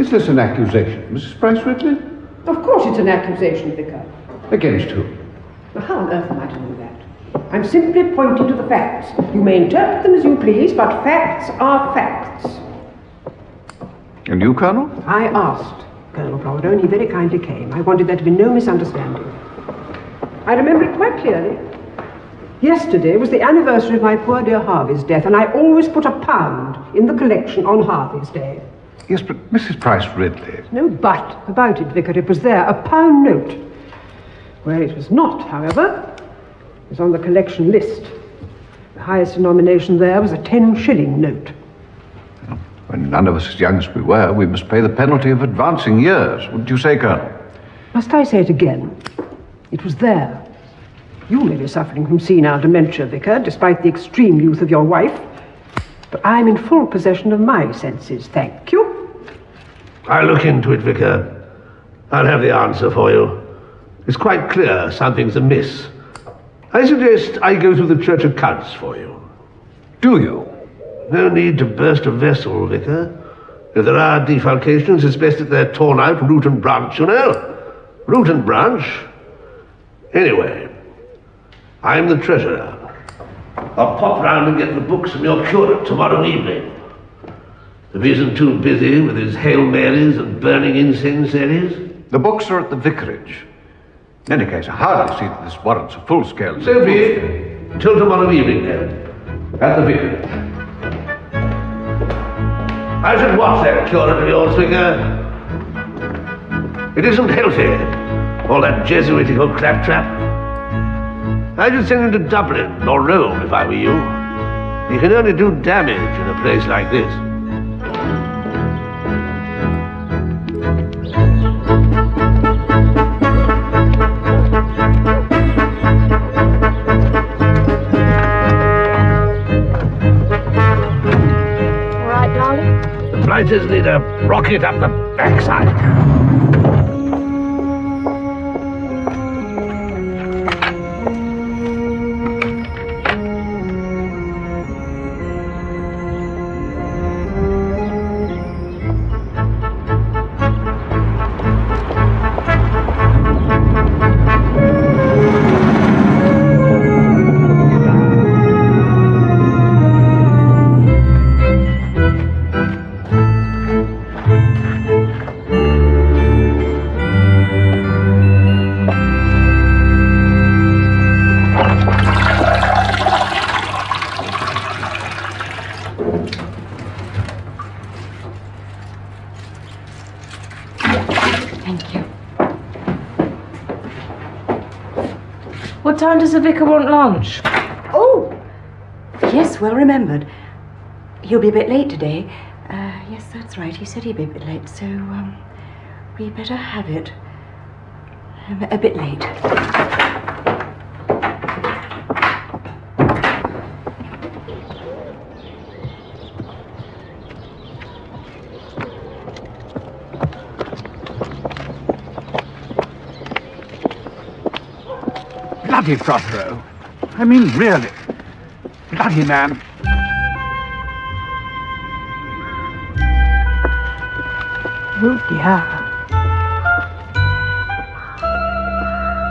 Is this an accusation, Mrs. Price Ridley? Of course it's an accusation, Vicar. Against who? Well, how on earth am I to know that? I'm simply pointing to the facts. You may interpret them as you please, but facts are facts. And you, Colonel? I asked Colonel Proudhon, and he very kindly came. I wanted there to be no misunderstanding. I remember it quite clearly. Yesterday was the anniversary of my poor dear Harvey's death, and I always put £1 in the collection on Harvey's Day. Yes, but Mrs. Price Ridley... No but about it, Vicar. It was there, £1 note. Where it was not, however, was on the collection list. The highest denomination there was a 10-shilling note. When none of us as young as we were, we must pay the penalty of advancing years. Wouldn't you say, Colonel? Must I say it again? It was there. You may be suffering from senile dementia, Vicar, despite the extreme youth of your wife. But I'm in full possession of my senses, thank you. I'll look into it, Vicar. I'll have the answer for you. It's quite clear something's amiss. I suggest I go through the church accounts for you. Do you? No need to burst a vessel, Vicar. If there are defalcations, it's best that they're torn out root and branch, you know. Root and branch. Anyway, I'm the treasurer. I'll pop round and get the books from your curate tomorrow evening. If he isn't too busy with his Hail Marys and burning incensaries. The books are at the Vicarage. In any case, I hardly see that this warrants a full-scale... So be it. Till tomorrow evening, then. At the Vicarage. I should watch that curate of yours, Vicar. It isn't healthy, all that Jesuitical claptrap. I should send him to Dublin or Rome if I were you. He can only do damage in a place like this. All right, darling? The blighters need a rocket up the backside. What time does the vicar want lunch? Oh, yes, well remembered. He'll be a bit late today. Yes, that's right. He said he'd be a bit late, so we better have it. A bit late. Bloody Prothero. I mean, really. Bloody man. Oh, dear.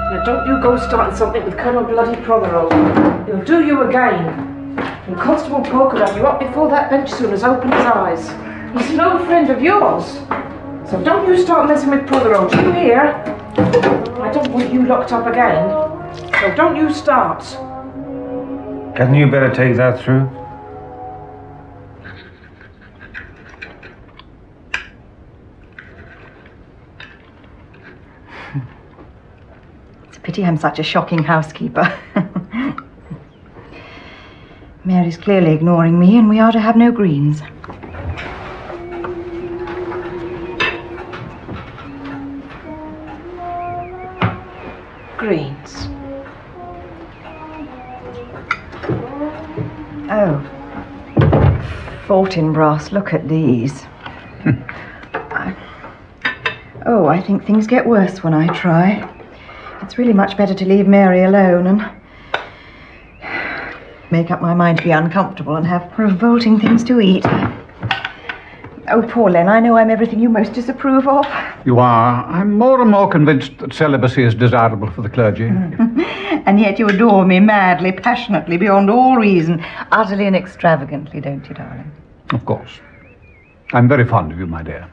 Now, don't you go starting something with Colonel Bloody Prothero. He'll do you again. And Constable Poke will have you up before that bench soon as open his eyes. He's no friend of yours. So don't you start messing with Prothero, do you hear? I don't want you locked up again. So don't you start. Hadn't you better take that through? It's a pity I'm such a shocking housekeeper. Mary's clearly ignoring me, and we are to have no greens. Greens. Oh. Fortinbras, look at these. I think things get worse when I try. It's really much better to leave Mary alone and make up my mind to be uncomfortable and have revolting things to eat. Oh, poor Len, I know I'm everything you most disapprove of. You are. I'm more and more convinced that celibacy is desirable for the clergy. And yet you adore me madly, passionately, beyond all reason, utterly and extravagantly, don't you, darling? Of course. I'm very fond of you, my dear.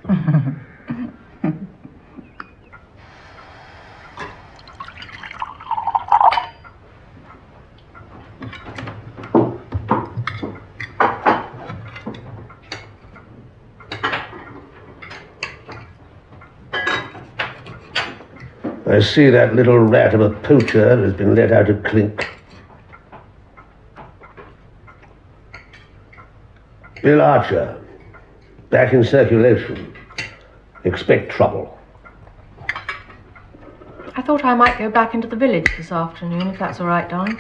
I see that little rat of a poacher has been let out of clink. Bill Archer, back in circulation. Expect trouble. I thought I might go back into the village this afternoon, if that's all right, darling.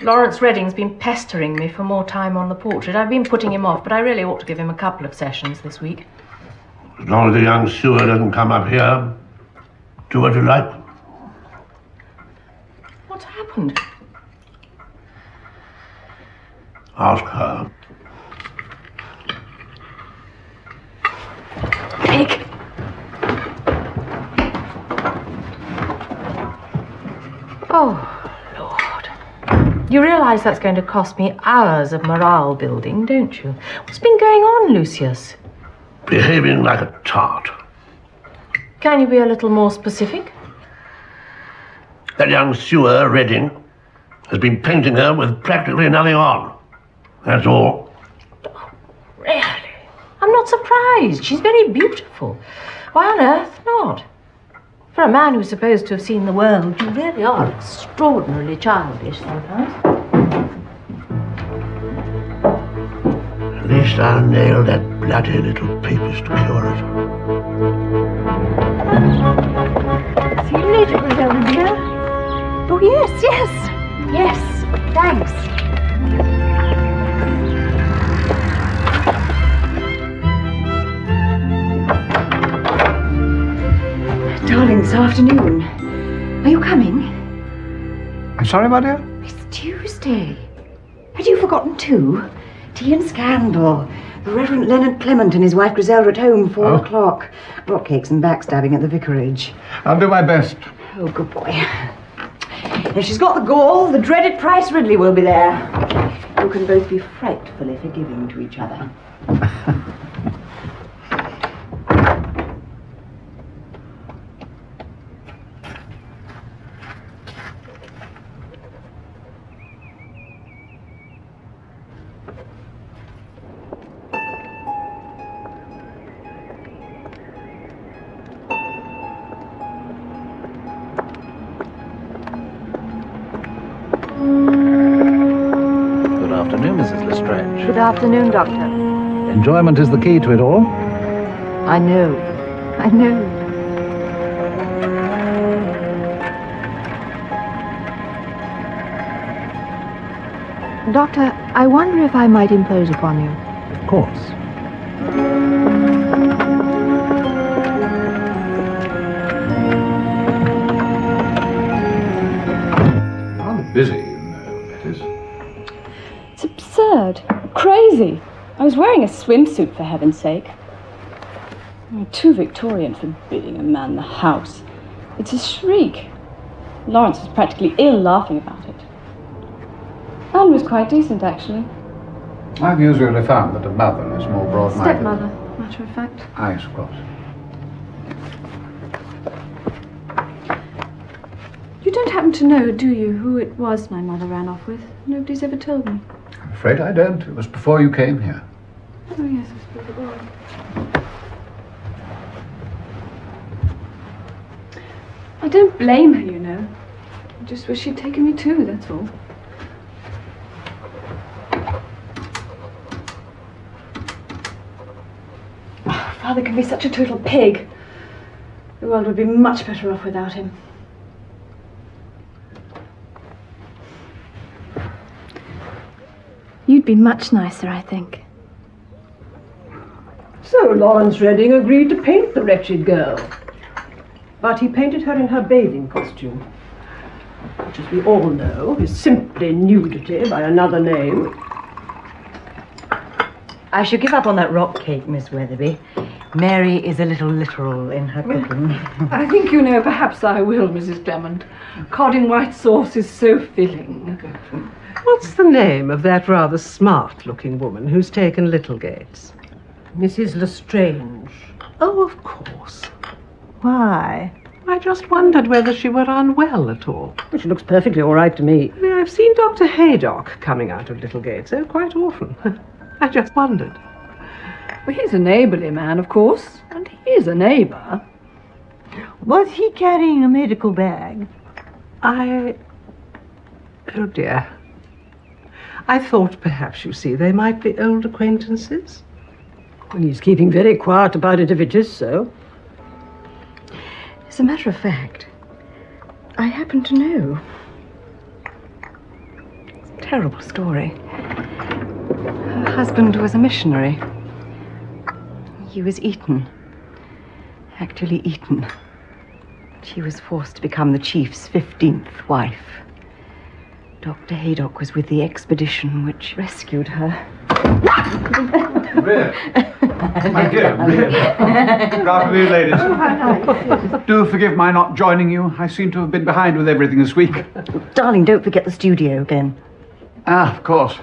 Lawrence Redding's been pestering me for more time on the portrait. I've been putting him off, but I really ought to give him a couple of sessions this week. As long as the young sewer doesn't come up here, do what you like. What's happened? Ask her. Pig! Oh, Lord. You realise that's going to cost me hours of morale building, don't you? What's been going on, Lucius? Behaving like a tart. Can you be a little more specific? That young sewer, Redding, has been painting her with practically nothing on. That's all. Really? I'm not surprised. She's very beautiful. Why on earth not? For a man who's supposed to have seen the world, you really are extraordinarily childish sometimes. At least I'll nail that bloody little papist curate. See you later, Griselda, dear. Oh, yes, yes. Yes, thanks. Darling, this afternoon. Are you coming? I'm sorry, my dear? It's Tuesday. Had you forgotten too? Tea and scandal. The Reverend Leonard Clement and his wife Griselda at home, 4 o'clock. Rock cakes and backstabbing at the vicarage. I'll do my best. Oh, good boy. If she's got the gall, the dreaded Price Ridley will be there. You can both be frightfully forgiving to each other. Good afternoon, Doctor. Enjoyment is the key to it all. I know. I know. Doctor, I wonder if I might impose upon you. Of course. Rather busy, you know, Lettice. It's absurd. Crazy. I was wearing a swimsuit, for heaven's sake. I'm too Victorian for bidding a man the house. It's a shriek. Lawrence was practically ill laughing about it. Anne was quite decent, actually. I've usually found that a mother is more broad-minded. Stepmother, matter of fact. I suppose. You don't happen to know, do you, who it was my mother ran off with? Nobody's ever told me. I'm afraid I don't. It was before you came here. Oh, yes, I suppose it was. I don't blame her, you know. I just wish she'd taken me too, that's all. Father can be such a total pig. The world would be much better off without him. You'd be much nicer, I think. So Lawrence Redding agreed to paint the wretched girl. But he painted her in her bathing costume, which, as we all know, is simply nudity by another name. I should give up on that rock cake, Miss Weatherby. Mary is a little literal in her cooking. I think you know, perhaps I will, Mrs. Clement. Cod in white sauce is so filling. What's the name of that rather smart-looking woman who's taken Littlegates? Mrs. Lestrange. Oh, of course. Why? I just wondered whether she were unwell at all. Well, she looks perfectly all right to me. I mean, I've seen Dr. Haydock coming out of Littlegates, quite often. I just wondered. Well, he's a neighbourly man, of course, and he is a neighbour. Was he carrying a medical bag? Oh dear. I thought perhaps, you see, they might be old acquaintances. Well, he's keeping very quiet about it if it is so. As a matter of fact, I happen to know. It's a terrible story. Her husband was a missionary. He was eaten. Actually eaten. She was forced to become the chief's 15th wife. Dr. Haydock was with the expedition which rescued her. My dear, good afternoon, ladies. Oh, how nice. Do forgive my not joining you. I seem to have been behind with everything this week. Darling, don't forget the studio again. Ah, of course.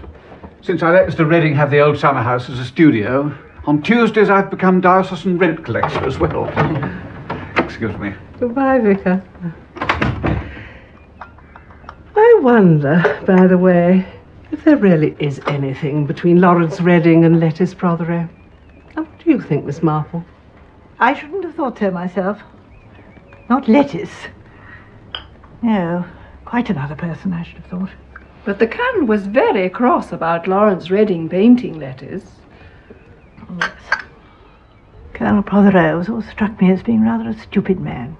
Since I let Mr. Redding have the old summer house as a studio, on Tuesdays I've become diocesan rent collector as well. Excuse me. Goodbye, Vicar. I wonder, by the way, if there really is anything between Lawrence Redding and Lettice Prothero. Now, what do you think, Miss Marple? I shouldn't have thought so myself. Not Lettice. No, quite another person, I should have thought. But the Colonel was very cross about Lawrence Redding painting Lettice. Yes. Colonel Prothero has always struck me as being rather a stupid man.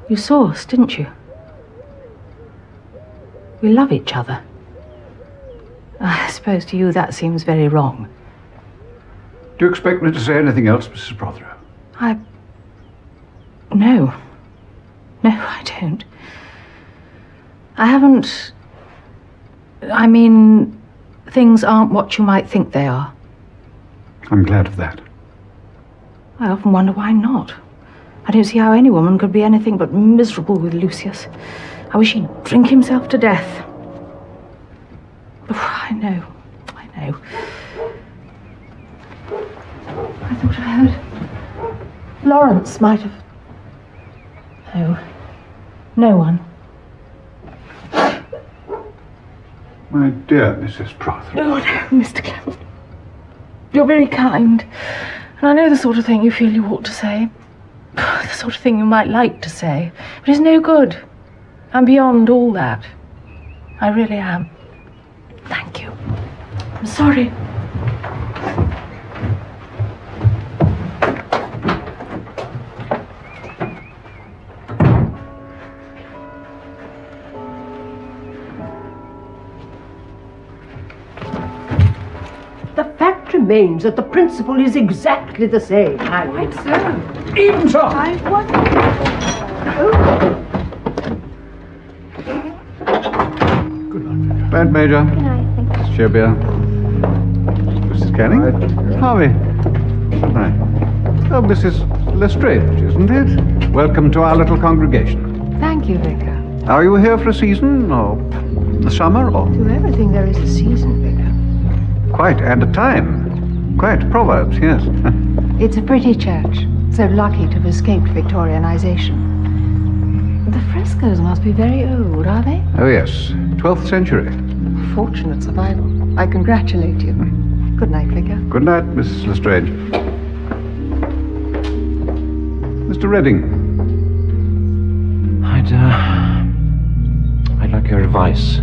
You saw us, didn't you? We love each other. I suppose to you that seems very wrong. Do you expect me to say anything else, Mrs. Prothero? No. No, I don't. I haven't... I mean, things aren't what you might think they are. I'm glad of that. I often wonder why not. I don't see how any woman could be anything but miserable with Lucius. I wish he'd drink himself to death. Oh, I know. I thought I heard Lawrence might have... No one. My dear Mrs. Prothero. Oh, no, Mr. Clement. You're very kind. And I know the sort of thing you feel you ought to say. The sort of thing you might like to say. But it's no good. I'm beyond all that. I really am. Thank you. I'm sorry. The fact remains that the principle is exactly the same. Quite so. Even so. I wonder... Good night. Bad Major. Good night, thank you. Sherbia. Mrs. Canning. Harvey. Good night. Oh, Mrs. Lestrange, isn't it? Welcome to our little congregation. Thank you, Vicar. Are you here for a season, or the summer, or...? To everything there is a season, Vicar. Quite, and a time. Quite, Proverbs, yes. It's a pretty church, so lucky to have escaped Victorianization. The frescoes must be very old, are they? Oh, yes. 12th century. Fortunate survival. I congratulate you. Good night, Vicar. Good night, Mrs. Lestrange. Mr. Redding. I'd like your advice.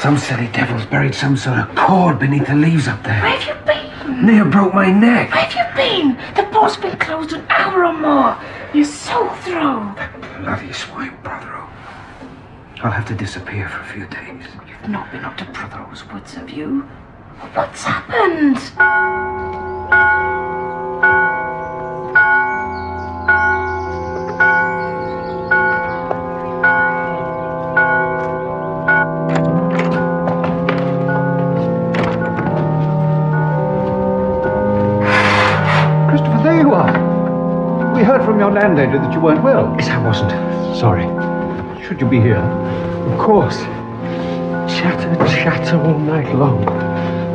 Some silly devil's buried some sort of cord beneath the leaves up there. Where have you been? Near broke my neck. Where have you been? The port's been closed an hour or more. You're so through. Bloody swine, Prothero. I'll have to disappear for a few days. You've not been up to Prothero's woods, have you? What's happened? We heard from your landlady that you weren't well. Yes, I wasn't. Sorry. Should you be here? Of course. Chatter all night long.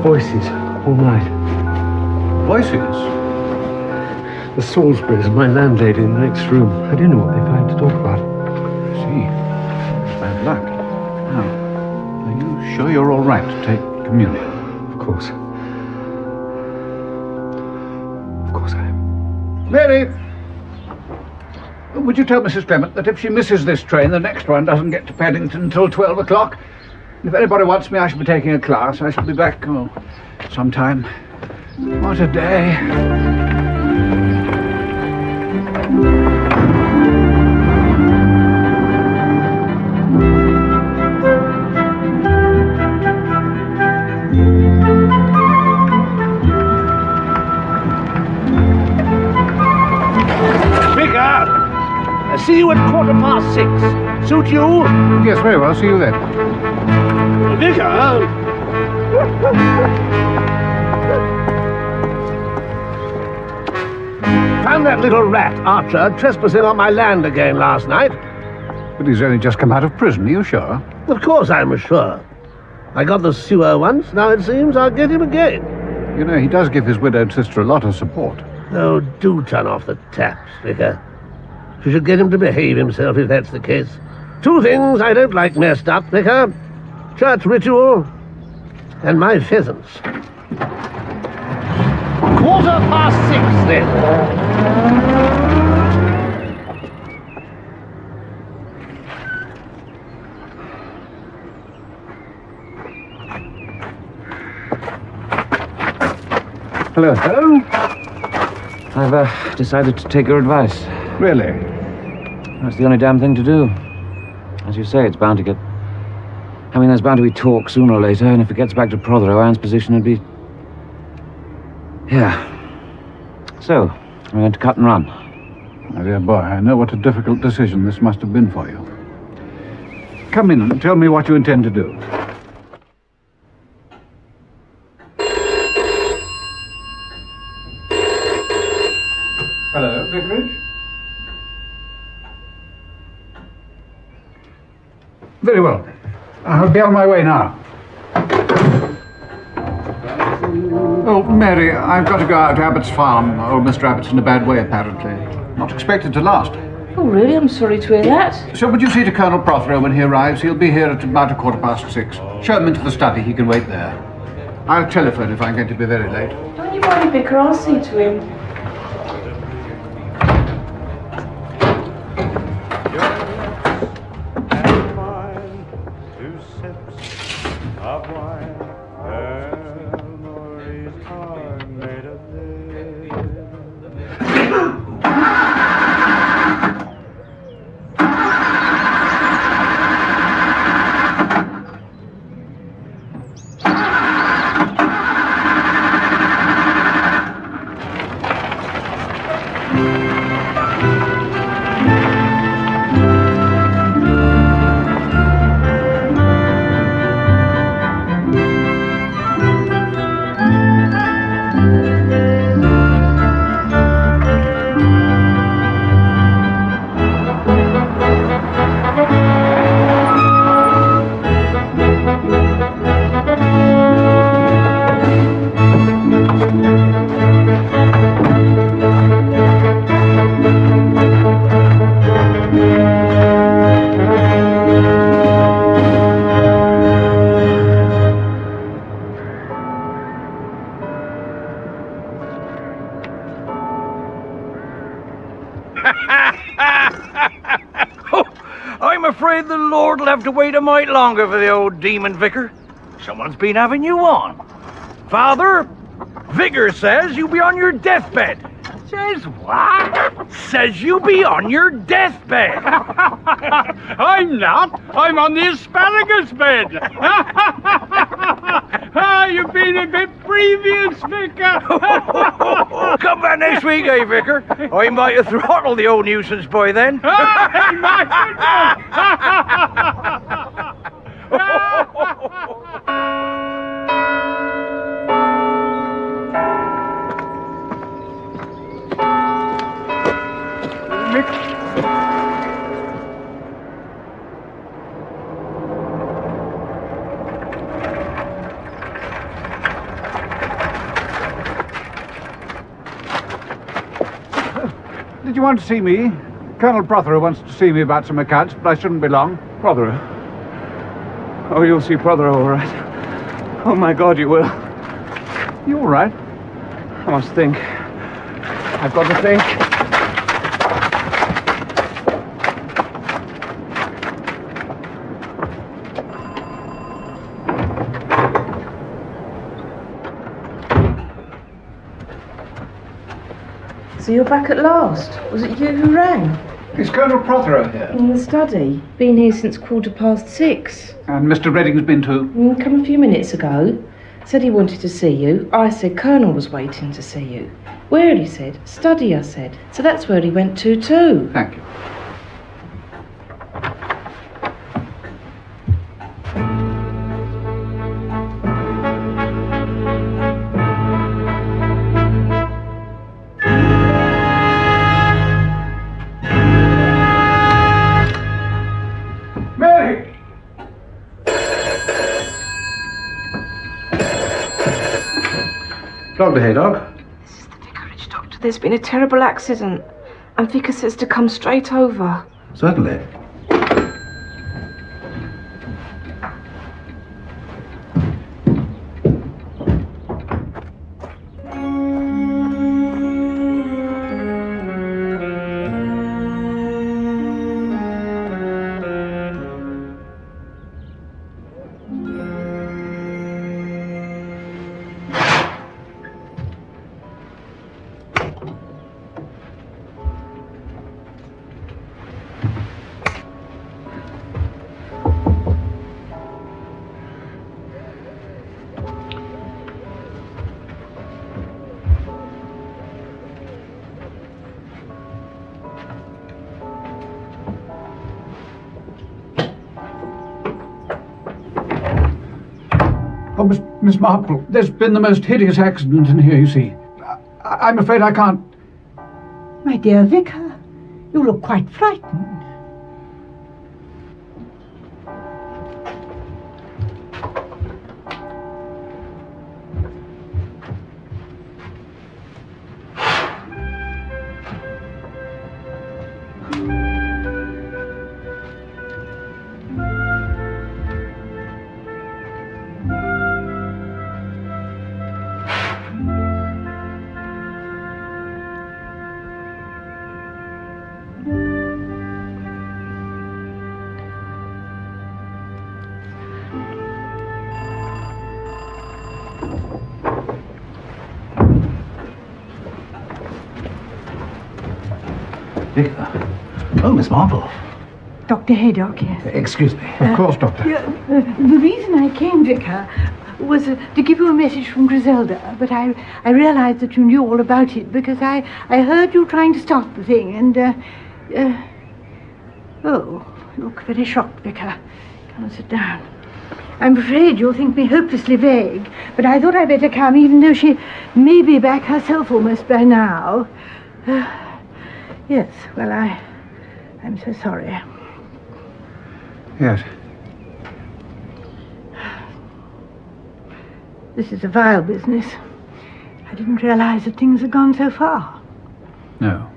Voices all night. Voices? The Salisburys, my landlady in the next room. I don't know what they find to talk about. I see. Bad luck. Now, are you sure you're all right to take communion? Of course. Of course I am. Mary! Would you tell Mrs. Clement that if she misses this train, the next one doesn't get to Paddington until 12 o'clock? If anybody wants me, I shall be taking a class. I shall be back, sometime. What a day. See you at 6:15. Suit you? Yes, very well. See you then. Vicar! Found that little rat, Archer, trespassing on my land again last night. But he's only just come out of prison, are you sure? Of course I'm sure. I got the sewer once, now it seems I'll get him again. You know, he does give his widowed sister a lot of support. Oh, do turn off the taps, Vicar. You should get him to behave himself if that's the case. Two things I don't like messed up, Vicar. Church ritual and my pheasants. 6:15 then. Hello. Hello. I've decided to take your advice. Really? That's the only damn thing to do. As you say, it's bound to get... I mean, there's bound to be talk sooner or later, and if it gets back to Prothero, Anne's position would be... Yeah. So, I'm going to cut and run. My dear boy, I know what a difficult decision this must have been for you. Come in and tell me what you intend to do. Hello, Vicarage? Very well. I'll be on my way now. Oh, Mary, I've got to go out to Abbott's farm. Old Mr. Abbott's in a bad way, apparently. Not expected to last. Oh, really? I'm sorry to hear that. So would you see to Colonel Prothero when he arrives? He'll be here at about 6:15. Show him into the study. He can wait there. I'll telephone if I'm going to be very late. Don't you worry, Vicar. I'll see to him. I'm afraid the Lord will have to wait a mite longer for the old demon vicar. Someone's been having you on. Father, Vicar says you'll be on your deathbed. Says what? Says you'll be on your deathbed. I'm not. I'm on the asparagus bed. You've been a bit previous, Vicar. Come back next week, eh, Vicar? I might have throttled the old nuisance boy then. Did you want to see me? Colonel Prothero wants to see me about some accounts, but I shouldn't be long. Prothero? Oh, you'll see Prothero, all right. Oh, my God, you will. You all right? I must think. I've got to think. So you're back at last? Was it you who rang? Is Colonel Prothero here? In the study. Been here since 6:15. And Mr. Redding's been too? Come a few minutes ago. Said he wanted to see you. I said Colonel was waiting to see you. Where, he said. Study, I said. So that's where he went to too. Thank you. Dr. Haydock? This is the Vicarage, Doctor. There's been a terrible accident. And Vicar says to come straight over. Certainly. Oh, Miss Marple, there's been the most hideous accident in here, you see. I'm afraid I can't... My dear Vicar, you look quite frightened. Vicar? Oh, Miss Marple. Dr. Haydock, yes. Excuse me. Of course, Doctor. The reason I came, Vicar, was to give you a message from Griselda, but I realized that you knew all about it because I heard you trying to start the thing, and, oh, you look very shocked, Vicar. Come and sit down. I'm afraid you'll think me hopelessly vague, but I thought I'd better come, even though she may be back herself almost by now. Yes, well, I'm so sorry. Yes. This is a vile business. I didn't realize that things had gone so far. No.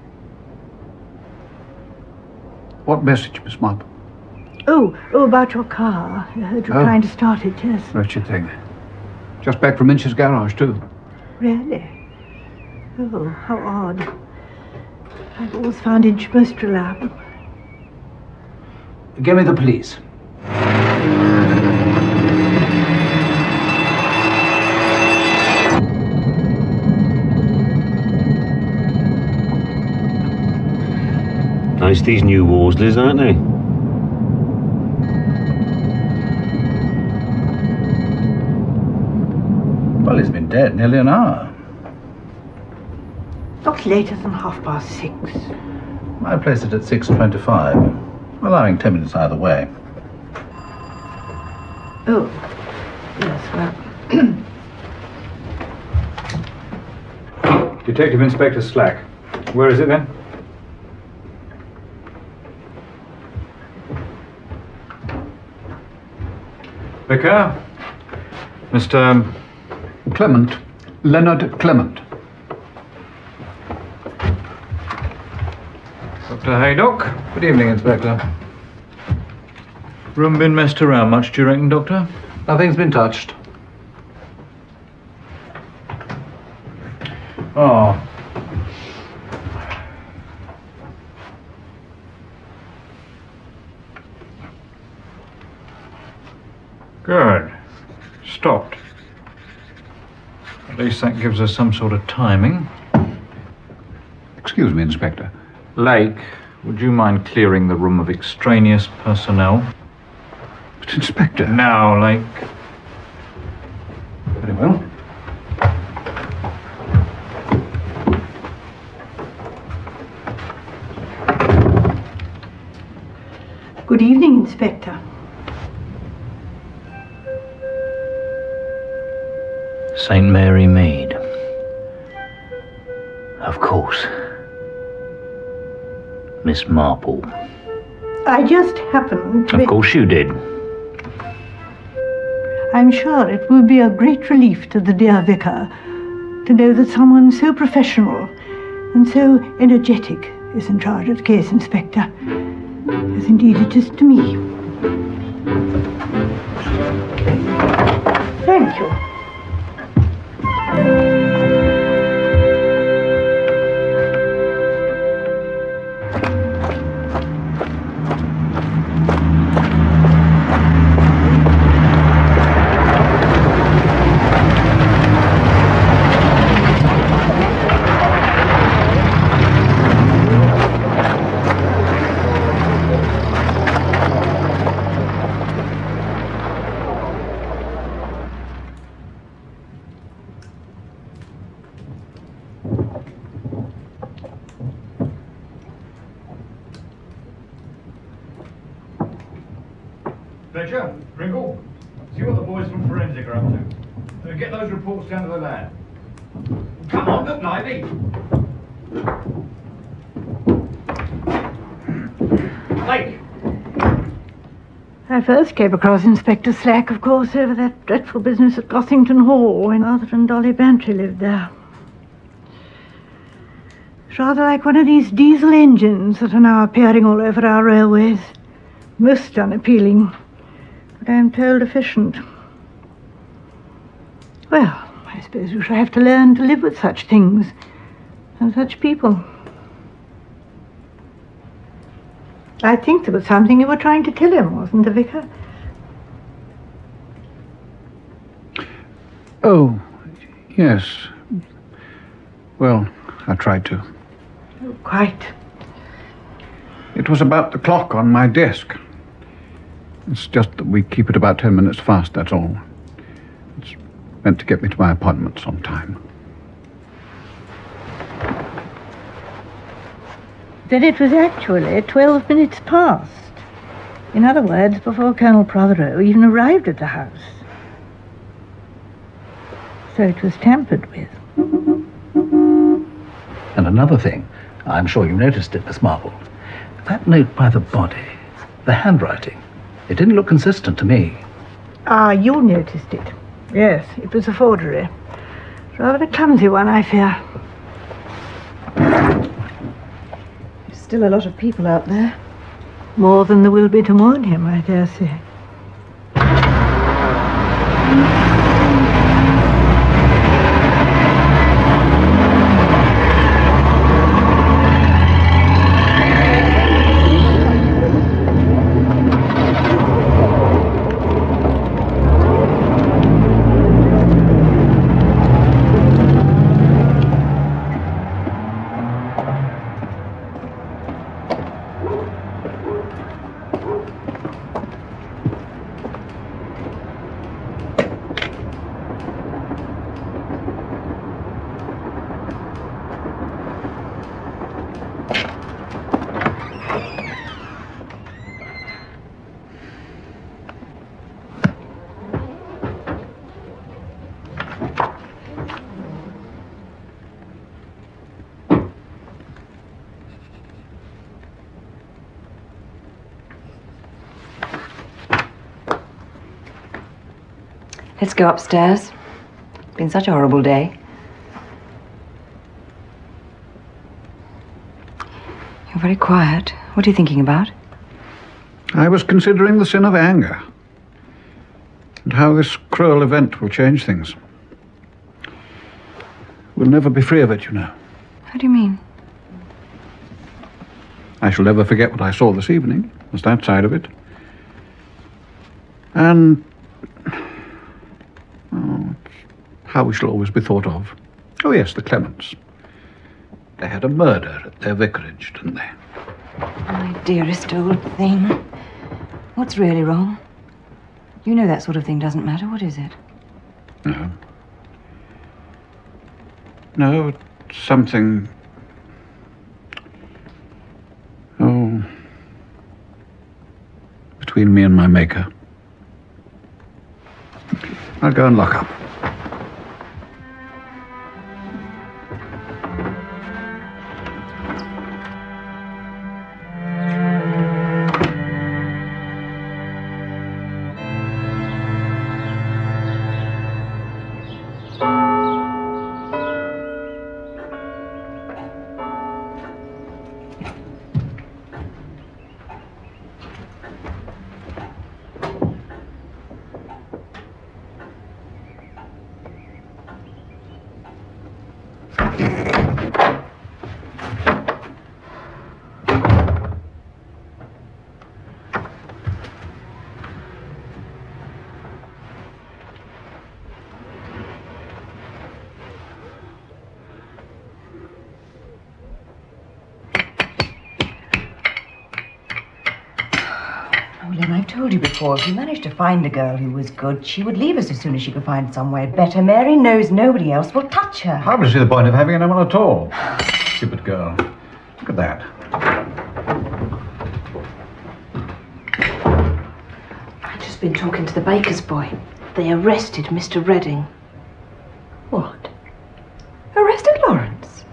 What message, Miss Marple? Oh, about your car. I heard you trying to start it, yes. Wretched thing. Just back from Inch's garage, too. Really? Oh, how odd. I've always found Inch most reliable. Give me the police. Nice these new Worsley's, aren't they? Well, he's been dead nearly an hour. Not later than 6:30. I placed it at 6:25, allowing 10 minutes either way. Oh, yes, well... Detective Inspector Slack. Where is it then? Vicar? Mr. Clement. Leonard Clement. Dr. Haydock. Good evening, Inspector. Room been messed around much, do you reckon, Doctor? Nothing's been touched. Oh. Good. Stopped. At least that gives us some sort of timing. Excuse me, Inspector. Lake, would you mind clearing the room of extraneous personnel? But, Inspector... Now, Lake. Very well. Good evening, Inspector. St. Mary Mead. Of course. Miss Marple. I just happened to be... Of course you did. I'm sure it will be a great relief to the dear vicar to know that someone so professional and so energetic is in charge of the case, Inspector, as indeed it is to me. Thank you. Fletcher, Pringle, see what the boys from Forensic are up to. Get those reports down to the lab. Come on, look lively. Lake. I first came across Inspector Slack, of course, over that dreadful business at Gothington Hall when Arthur and Dolly Bantry lived there. It's rather like one of these diesel engines that are now appearing all over our railways. Most unappealing, but I'm told efficient. Well, I suppose we shall have to learn to live with such things and such people. I think there was something you were trying to tell him, wasn't there, Vicar? Oh, yes. Well, I tried to. Oh, quite. It was about the clock on my desk. It's just that we keep it about 10 minutes fast, that's all. It's meant to get me to my appointments on time. Then it was actually 12 minutes past. In other words, before Colonel Prothero even arrived at the house. So it was tampered with. And another thing, I'm sure you noticed it, Miss Marple. That note by the body, the handwriting, it didn't look consistent to me. Ah, you noticed it. Yes, it was a forgery. Rather a clumsy one, I fear. There's still a lot of people out there. More than there will be to mourn him, I dare say. Let's go upstairs. It's been such a horrible day. You're very quiet. What are you thinking about? I was considering the sin of anger and how this cruel event will change things. We'll never be free of it, you know. How do you mean? I shall never forget what I saw this evening. There's that side of it. And how we shall always be thought of. Oh yes, the Clements. They had a murder at their vicarage, didn't they? My dearest old thing. What's really wrong? You know that sort of thing doesn't matter. What is it? No. No, it's something... Oh... between me and my Maker. I'll go and lock up. I've told you before, if you managed to find a girl who was good, she would leave us as soon as she could find somewhere better. Mary knows nobody else will touch her. I don't see the point of having anyone at all. Stupid girl. Look at that. I've just been talking to the baker's boy. They arrested Mr. Redding. What? Arrested Lawrence?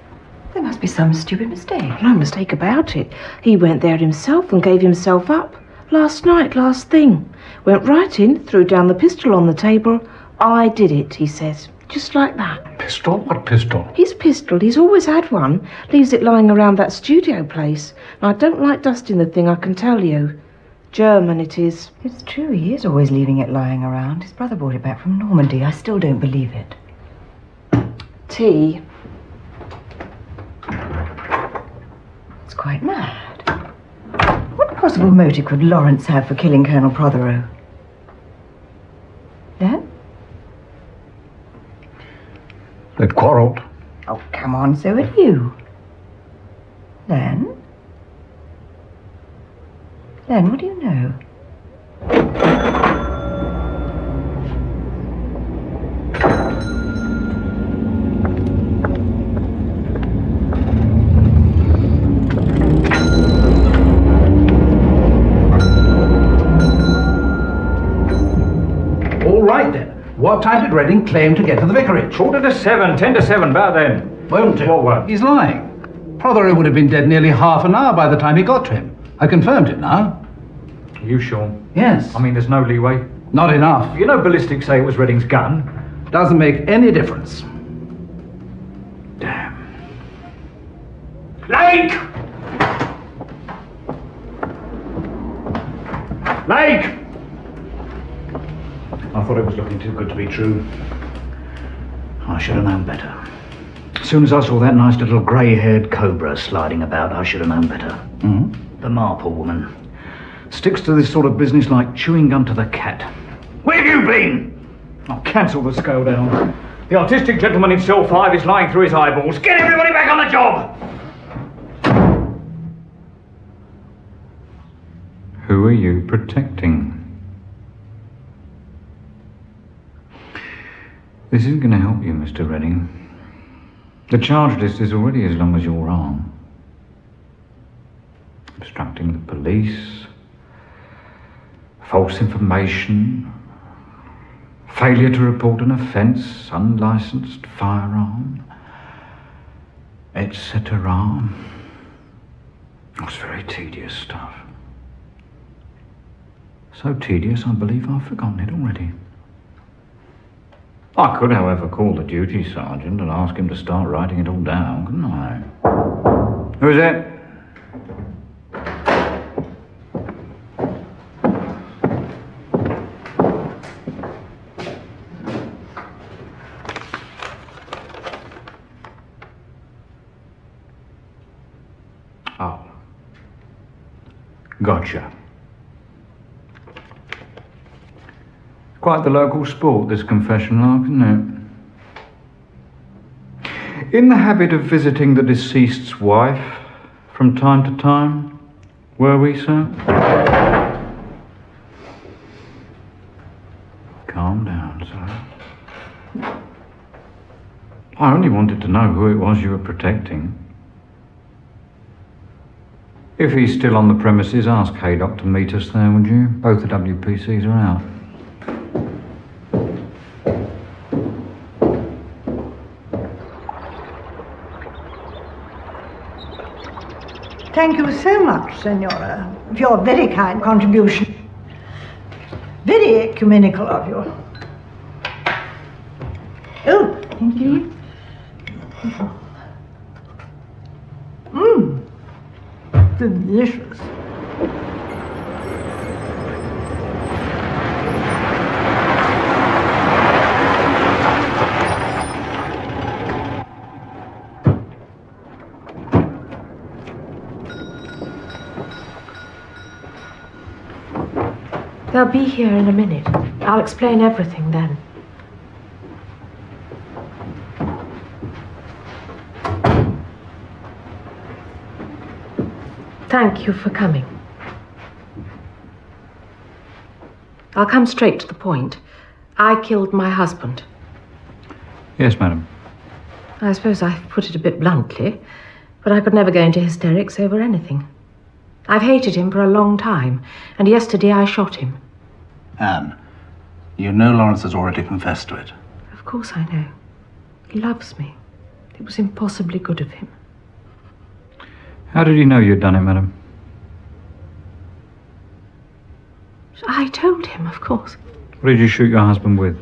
There must be some stupid mistake. No mistake about it. He went there himself and gave himself up. Last night, last thing. Went right in, threw down the pistol on the table. I did it, he says. Just like that. Pistol? What pistol? His pistol. He's always had one. Leaves it lying around that studio place. And I don't like dusting the thing, I can tell you. German it is. It's true, he is always leaving it lying around. His brother brought it back from Normandy. I still don't believe it. Tea. It's quite mad. What possible motive could Lawrence have for killing Colonel Prothero? Then? They'd quarrelled. Oh, come on, so had you. Then? Len, what do you know? All right then. What time did Redding claim to get to the vicarage? 7:45, 10 to 7, about then. Won't do. What? He's lying. Prothero would have been dead nearly half an hour by the time he got to him. I confirmed it now. Are you sure? Yes. I mean, there's no leeway. Not enough. You know ballistics say it was Redding's gun. Doesn't make any difference. Damn. Lake! Lake! I thought it was looking too good to be true. I should have known better. As soon as I saw that nice little grey-haired cobra sliding about, I should have known better. Mm-hmm. The Marple woman. Sticks to this sort of business like chewing gum to the cat. Where have you been? I'll cancel the scale down. The artistic gentleman in cell 5 is lying through his eyeballs. Get everybody back on the job! Who are you protecting? This isn't going to help you, Mr. Redding. The charge list is already as long as your arm. Obstructing the police, false information, failure to report an offence, unlicensed firearm, etc. It's very tedious stuff. So tedious, I believe I've forgotten it already. I could, however, call the duty sergeant and ask him to start writing it all down, couldn't I? Who's it? Oh. Gotcha. Quite the local sport, this confession lark, isn't it? In the habit of visiting the deceased's wife from time to time, were we, sir? Calm down, sir. I only wanted to know who it was you were protecting. If he's still on the premises, ask Haydock to meet us there, would you? Both the WPCs are out. Thank you so much, Senora, for your very kind contribution. Very ecumenical of you. Oh, thank you. Mmm, delicious. They'll be here in a minute. I'll explain everything then. Thank you for coming. I'll come straight to the point. I killed my husband. Yes, madam. I suppose I've put it a bit bluntly, but I could never go into hysterics over anything. I've hated him for a long time, and yesterday I shot him. Anne, you know Lawrence has already confessed to it. Of course I know. He loves me. It was impossibly good of him. How did he know you'd done it, madam? I told him, of course. What did you shoot your husband with?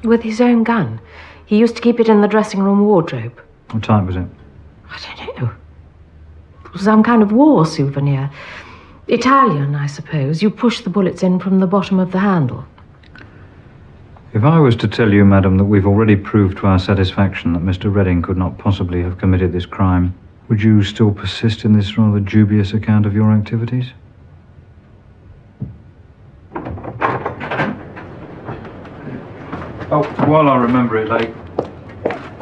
With his own gun. He used to keep it in the dressing room wardrobe. What type was it? I don't know. It was some kind of war souvenir. Italian, I suppose. You push the bullets in from the bottom of the handle. If I was to tell you, madam, that we've already proved to our satisfaction that Mr. Redding could not possibly have committed this crime, would you still persist in this rather dubious account of your activities? Oh, while I remember it, Lake.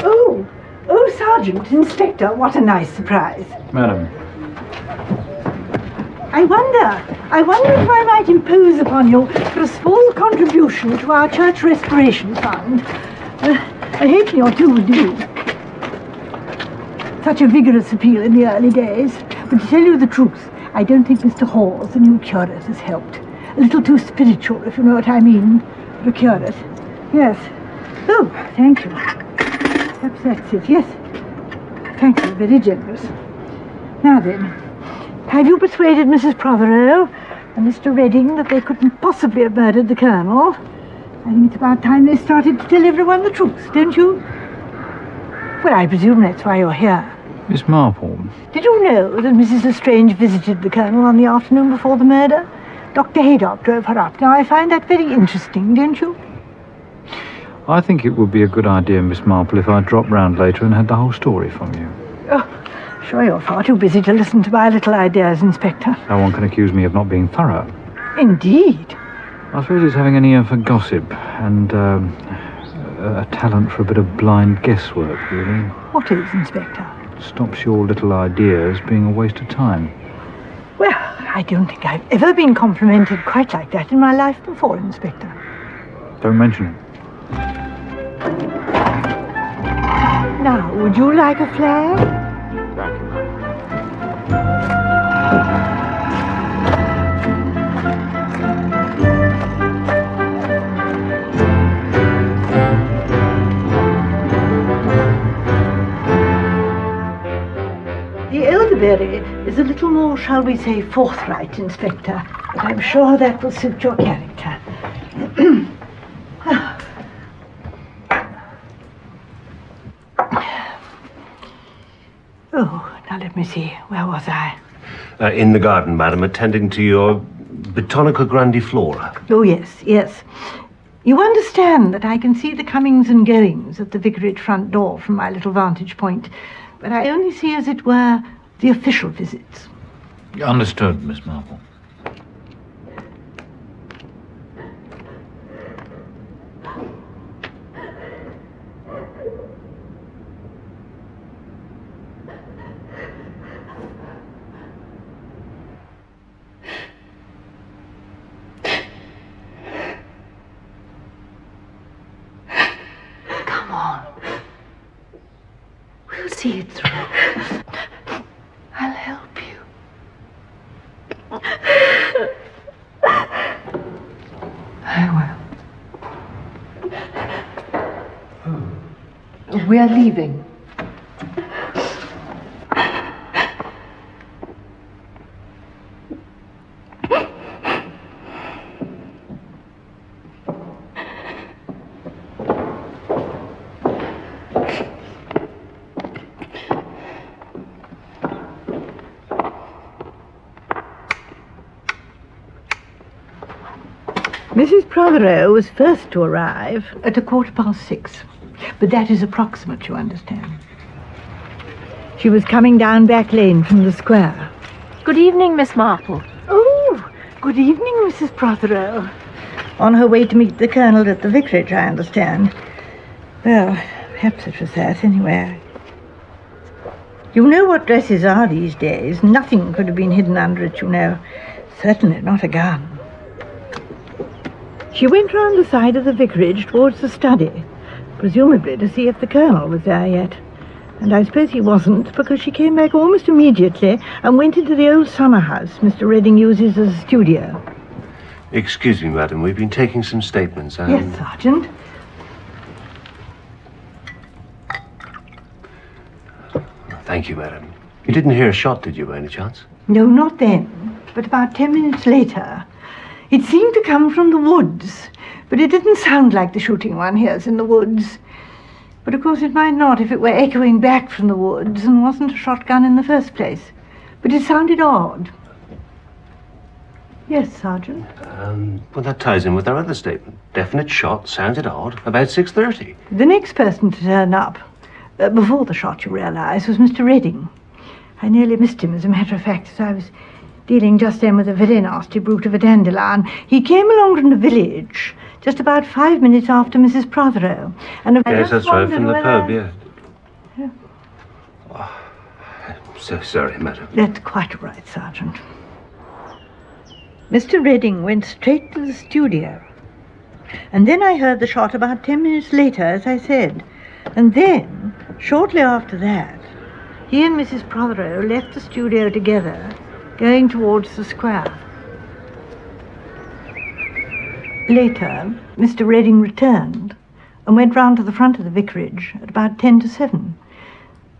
Oh, Sergeant, Inspector, what a nice surprise. Madam. I wonder if I might impose upon you for a small contribution to our church restoration fund. A halfpenny or two would do. Such a vigorous appeal in the early days. But to tell you the truth, I don't think Mr. Hawes, the new curate, has helped. A little too spiritual, if you know what I mean, for a curate. Yes. Oh, thank you. Perhaps that's it, yes. Thank you, very generous. Now then, have you persuaded Mrs. Prothero and Mr. Redding that they couldn't possibly have murdered the Colonel? I think it's about time they started to tell everyone the truth, don't you? Well, I presume that's why you're here. Miss Marple. Did you know that Mrs. Lestrange visited the Colonel on the afternoon before the murder? Dr. Haydock drove her up. Now, I find that very interesting, don't you? I think it would be a good idea, Miss Marple, if I dropped round later and had the whole story from you. Oh, sure you're far too busy to listen to my little ideas, Inspector. No one can accuse me of not being thorough. Indeed. I suppose it's having an ear for gossip and a talent for a bit of blind guesswork, really. What is, Inspector? Stops your little ideas being a waste of time. Well, I don't think I've ever been complimented quite like that in my life before, Inspector. Don't mention it. Now, would you like a flag? Thank you. The elderberry is a little more, shall we say, forthright, Inspector, but I'm sure that will suit your character. Oh, now let me see. Where was I? In the garden, madam, attending to your Botanica grandiflora. Oh, yes, yes. You understand that I can see the comings and goings at the vicarage front door from my little vantage point, but I only see, as it were, the official visits. Understood, Miss Marple. Come on. We'll see it through. I'll help you. I will. We're leaving. Mrs. Prothero was first to arrive at 6:15, but that is approximate, you understand. She was coming down Back Lane from the square. Good evening, Miss Marple. Oh, good evening, Mrs. Prothero. On her way to meet the Colonel at the vicarage, I understand. Well, perhaps it was that, anyway. You know what dresses are these days. Nothing could have been hidden under it, you know. Certainly not a gun. She went round the side of the vicarage towards the study, presumably to see if the Colonel was there yet. And I suppose he wasn't, because she came back almost immediately and went into the old summer house Mr. Redding uses as a studio. Excuse me, madam, we've been taking some statements and... Yes, Sergeant. Thank you, madam. You didn't hear a shot, did you, by any chance? No, not then, but about 10 minutes later. It seemed to come from the woods, but it didn't sound like the shooting one hears in the woods. But of course it might not if it were echoing back from the woods and wasn't a shotgun in the first place. But it sounded odd. Yes, Sergeant? Well, that ties in with our other statement. Definite shot, sounded odd, about 6:30. The next person to turn up, before the shot, you realise, was Mr. Redding. I nearly missed him, as a matter of fact, as I was dealing just then with a very nasty brute of a dandelion. He came along from the village just about 5 minutes after Mrs. Prothero. And Yes, that's right, from the pub, yeah. yeah. Oh, I'm so sorry, madam. That's quite right, Sergeant. Mr. Redding went straight to the studio. And then I heard the shot about 10 minutes later, as I said. And then, shortly after that, he and Mrs. Prothero left the studio together, going towards the square. Later, Mr. Redding returned and went round to the front of the vicarage at about 10 to 7.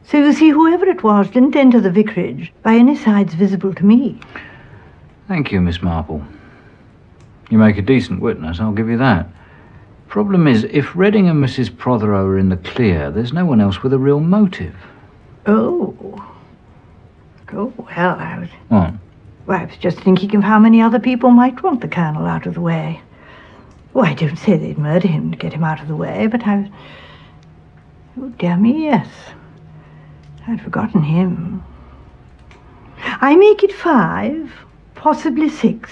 So you see, whoever it was didn't enter the vicarage by any sides visible to me. Thank you, Miss Marple. You make a decent witness, I'll give you that. Problem is, if Redding and Mrs. Prothero are in the clear, there's no one else with a real motive. Oh, well, What? I was just thinking of how many other people might want the Colonel out of the way. Oh, I don't say they'd murder him to get him out of the way, but I... Oh, dear me, yes. I'd forgotten him. I make it 5, possibly 6.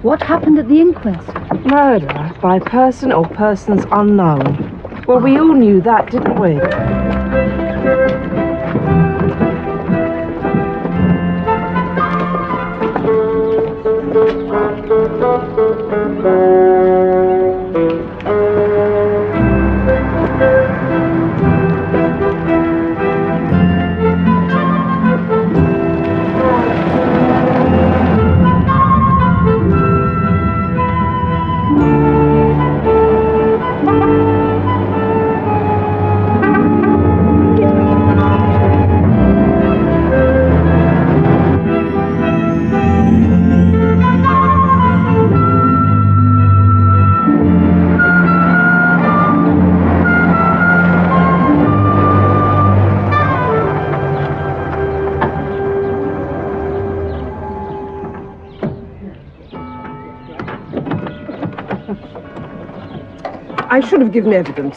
What happened at the inquest? Murder by person or persons unknown. Well, we all knew that, didn't we? I should have given evidence.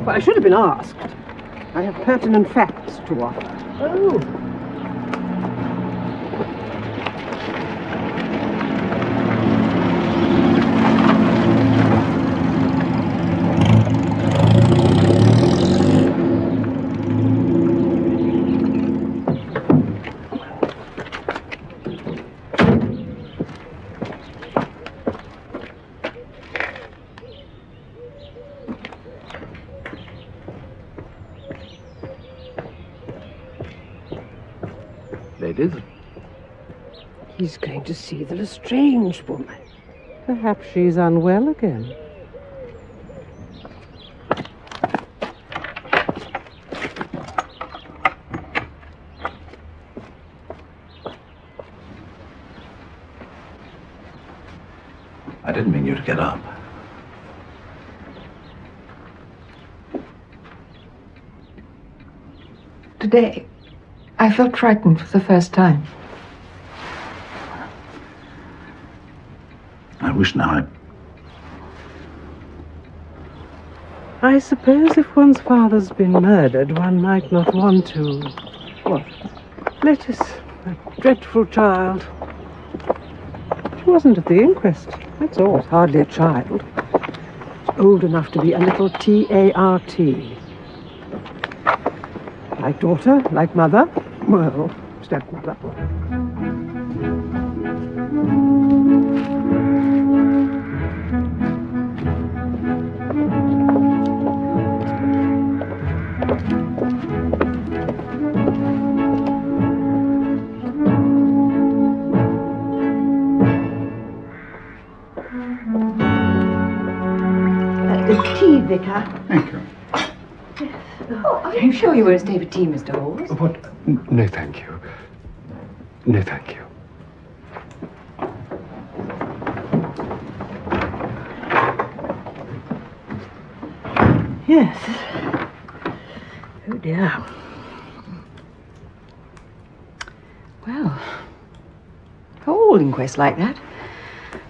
Well, I should have been asked. I have pertinent facts to offer. Oh. Ladies? He's going to see the Lestrange woman. Perhaps she's unwell again. I didn't mean you to get up. Today, I felt frightened for the first time. I wish now I suppose if one's father's been murdered, one might not want to. What? Lettuce, a dreadful child. She wasn't at the inquest, that's all. It's hardly a child. It's old enough to be a little T-A-R-T. Like daughter, like mother, well, stepmother. Tea, Vicar. Thank you. Oh, are you sure you won't stay for tea, Mr. Halls? What? No, thank you. No, thank you. Yes. Oh, dear. Well, for all inquests like that,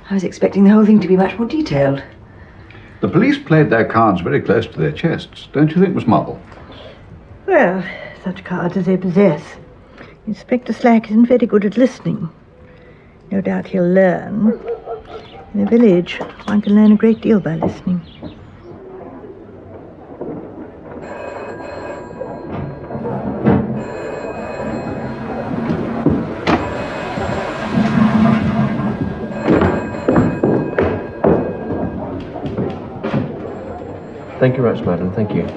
I was expecting the whole thing to be much more detailed. The police played their cards very close to their chests, don't you think, Miss Marple? Well, such cards as they possess. Inspector Slack isn't very good at listening. No doubt he'll learn. In the village, one can learn a great deal by listening. Thank you much, madam. Thank you.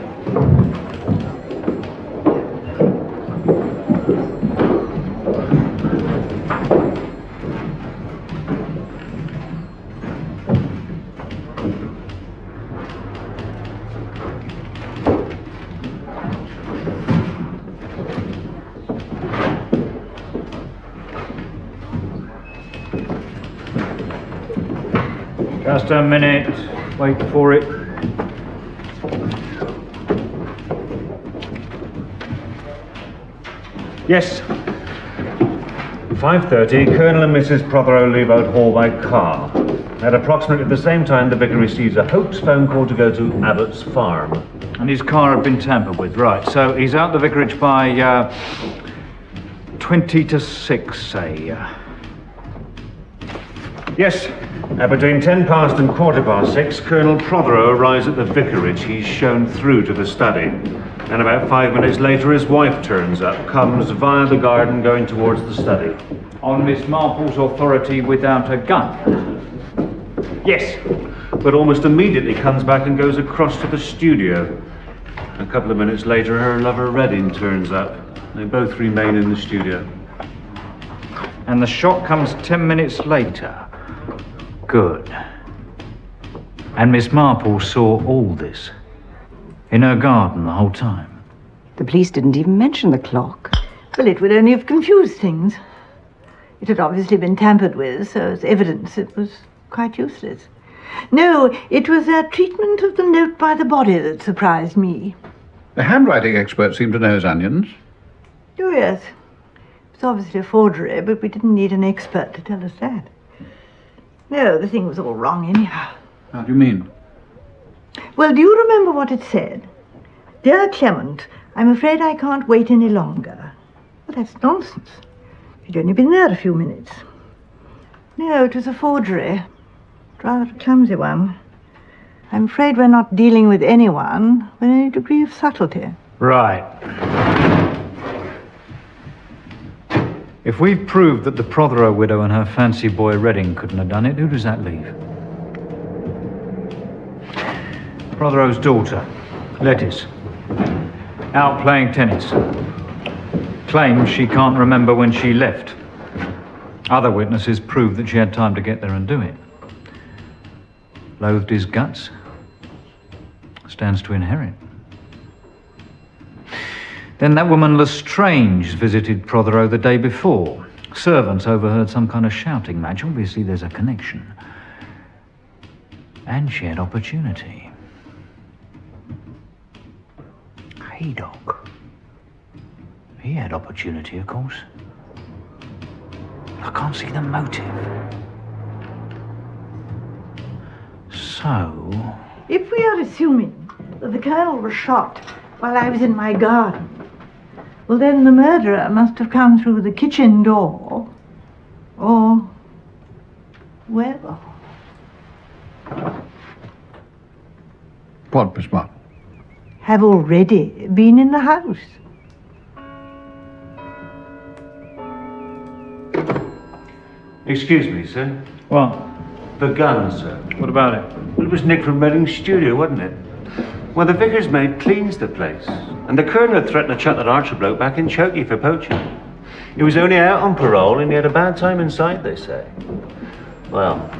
Just a minute. Wait for it. Yes. 5:30, Colonel and Mrs. Prothero leave out Hall by car. At approximately the same time, the vicar receives a hoax phone call to go to Abbott's farm. And his car had been tampered with, right. So he's out the vicarage by 20 to 6, say. Yes. Between 10 past and 6:15, Colonel Prothero arrives at the vicarage. He's shown through to the study. And about 5 minutes later, his wife turns up, comes via the garden going towards the study. On Miss Marple's authority without a gun? Yes. But almost immediately comes back and goes across to the studio. A couple of minutes later, her lover Redding turns up. They both remain in the studio. And the shot comes 10 minutes later. Good. And Miss Marple saw all this? In her garden the whole time? The police didn't even mention the clock. Well, it would only have confused things. It had obviously been tampered with, so as evidence it was quite useless. No, it was their treatment of the note by the body that surprised me. The handwriting expert seemed to know his onions. Oh, yes. It was obviously a forgery, but we didn't need an expert to tell us that. No, the thing was all wrong anyhow. How do you mean? Well, do you remember what it said? Dear Clement, I'm afraid I can't wait any longer. Well, that's nonsense. She'd only been there a few minutes. No, it was a forgery. Rather a clumsy one. I'm afraid we're not dealing with anyone with any degree of subtlety. Right. If we've proved that the Prothero widow and her fancy boy Redding couldn't have done it, who does that leave? Prothero's daughter, Lettice, out playing tennis. Claims she can't remember when she left. Other witnesses prove that she had time to get there and do it. Loathed his guts. Stands to inherit. Then that woman Lestrange visited Prothero the day before. Servants overheard some kind of shouting match. Obviously there's a connection. And she had opportunity. Haydock. He had opportunity, of course. I can't see the motive. So... If we are assuming that the Colonel was shot while I was in my garden, well, then the murderer must have come through the kitchen door, or... well... What, Miss Marple? have already been in the house. Excuse me, sir. What? The gun, sir. What about it? Well, it was nicked from Redding's studio, wasn't it? Well, the vicar's maid cleans the place. And the Colonel threatened to chuck that Archer bloke back in Chokey for poaching. He was only out on parole and he had a bad time inside, they say. Well,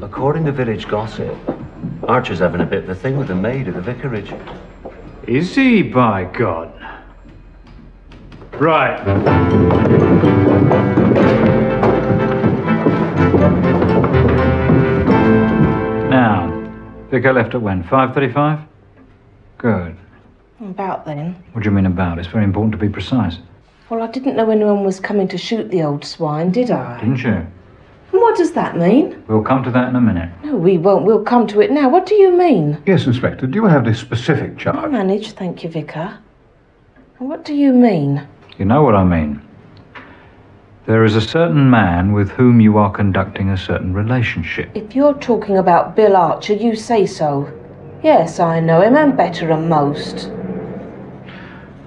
according to village gossip, Archer's having a bit of a thing with the maid at the vicarage. Is he, by God? Right. Now, Vicar left at when? 5:35? Good. About then. What do you mean about? It's very important to be precise. Well, I didn't know anyone was coming to shoot the old swine, did I? Didn't you? And what does that mean? We'll come to that in a minute. No, we won't. We'll come to it now. What do you mean? Yes, Inspector. Do you have this specific I charge? manage, thank you, Vicar. And what do you mean? You know what I mean. There is a certain man with whom you are conducting a certain relationship. If you're talking about Bill Archer, you say so. Yes, I know him, and better than most.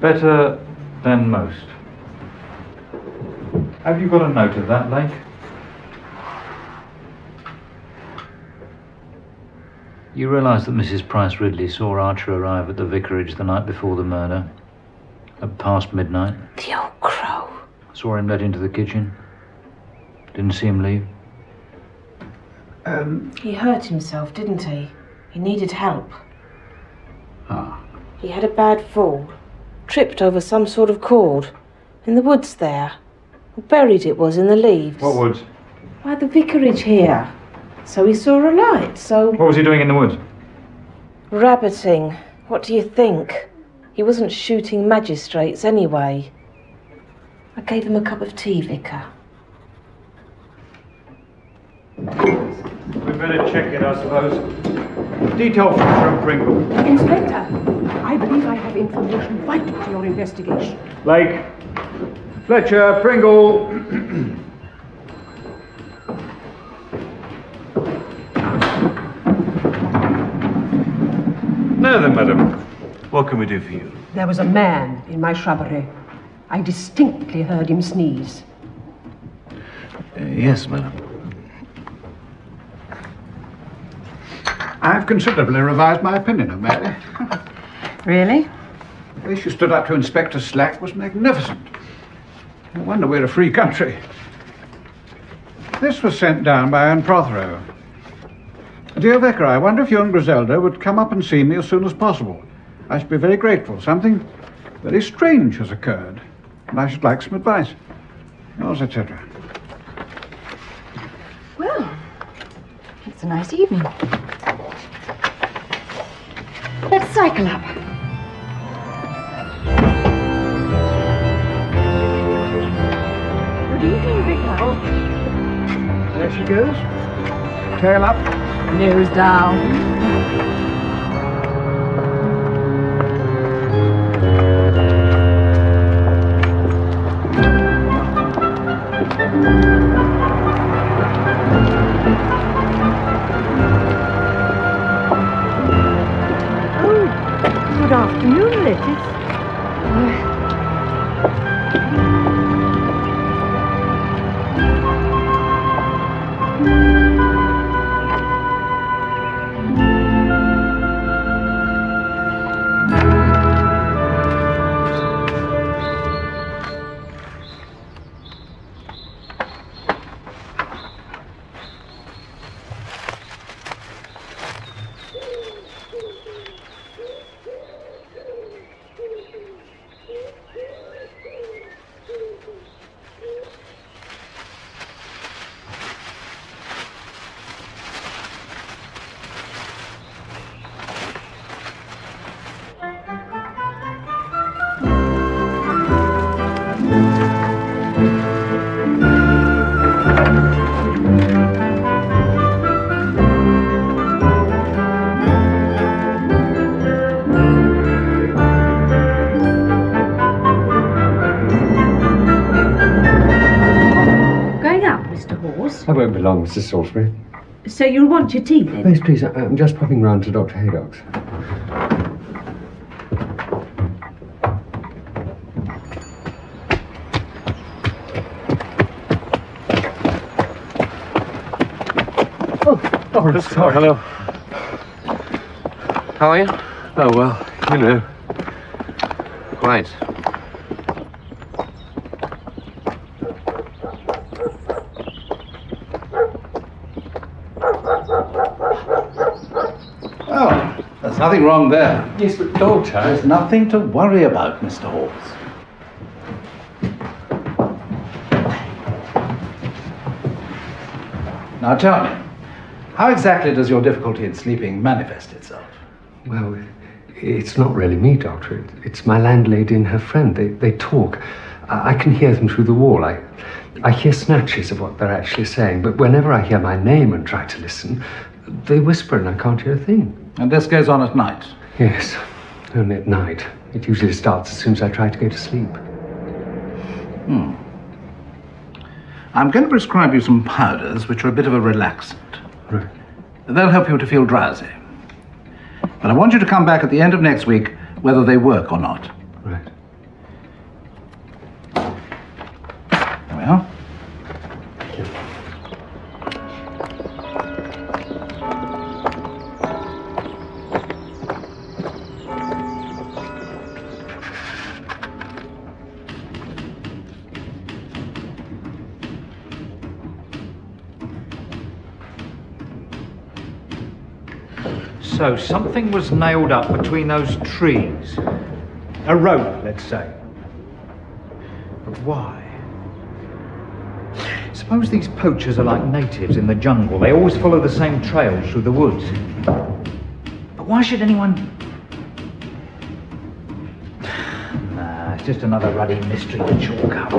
Better than most. Have you got a note of that, Lake? You realise that Mrs. Price Ridley saw Archer arrive at the vicarage the night before the murder? At past midnight? The old crow. Saw him led into the kitchen. Didn't see him leave. He hurt himself, didn't he? He needed help. Ah. He had a bad fall. Tripped over some sort of cord. In the woods there. Buried it was in the leaves. What woods? Why, the vicarage here. So he saw a light, so... What was he doing in the woods? Rabbiting. What do you think? He wasn't shooting magistrates anyway. I gave him a cup of tea, Vicar. We'd better check it, I suppose. Detail Fletcher and Pringle. Inspector, I believe I have information vital to your investigation. Lake. Fletcher, Pringle. Now then, madam, what can we do for you? There was a man in my shrubbery. I distinctly heard him sneeze. Yes, madam. I've considerably revised my opinion of Mary. Really? The way she stood up to Inspector Slack was magnificent. No wonder we're a free country. This was sent down by Anne Prothero. Dear Vicar, I wonder if you and Griselda would come up and see me as soon as possible. I should be very grateful. Something very strange has occurred, and I should like some advice. Yours, etc. Well, it's a nice evening. Let's cycle up. Good evening, Vicar. There she goes. Tail up. Nose down. I won't be long, Mrs. Salisbury. So you'll want your tea then? Yes, please. I'm just popping round to Dr. Haydock's. Oh, sorry. Hello. How are you? Oh, well, you know. Quite. Oh, there's nothing wrong there. Yes, but Doctor... There's nothing to worry about, Mr. Hawes. Now tell me, how exactly does your difficulty in sleeping manifest itself? Well, it's not really me, Doctor. It's my landlady and her friend. They talk. I can hear them through the wall. I hear snatches of what they're actually saying, but whenever I hear my name and try to listen, they whisper and I can't hear a thing. And this goes on at night? Yes, only at night. It usually starts as soon as I try to go to sleep. I'm going to prescribe you some powders which are a bit of a relaxant. Right. They'll help you to feel drowsy. But I want you to come back at the end of next week whether they work or not. Right. There we are. So something was nailed up between those trees. A rope, let's say. But why? Suppose these poachers are like natives in the jungle. They always follow the same trails through the woods. But why should anyone... Nah, it's just another ruddy mystery to chalk up.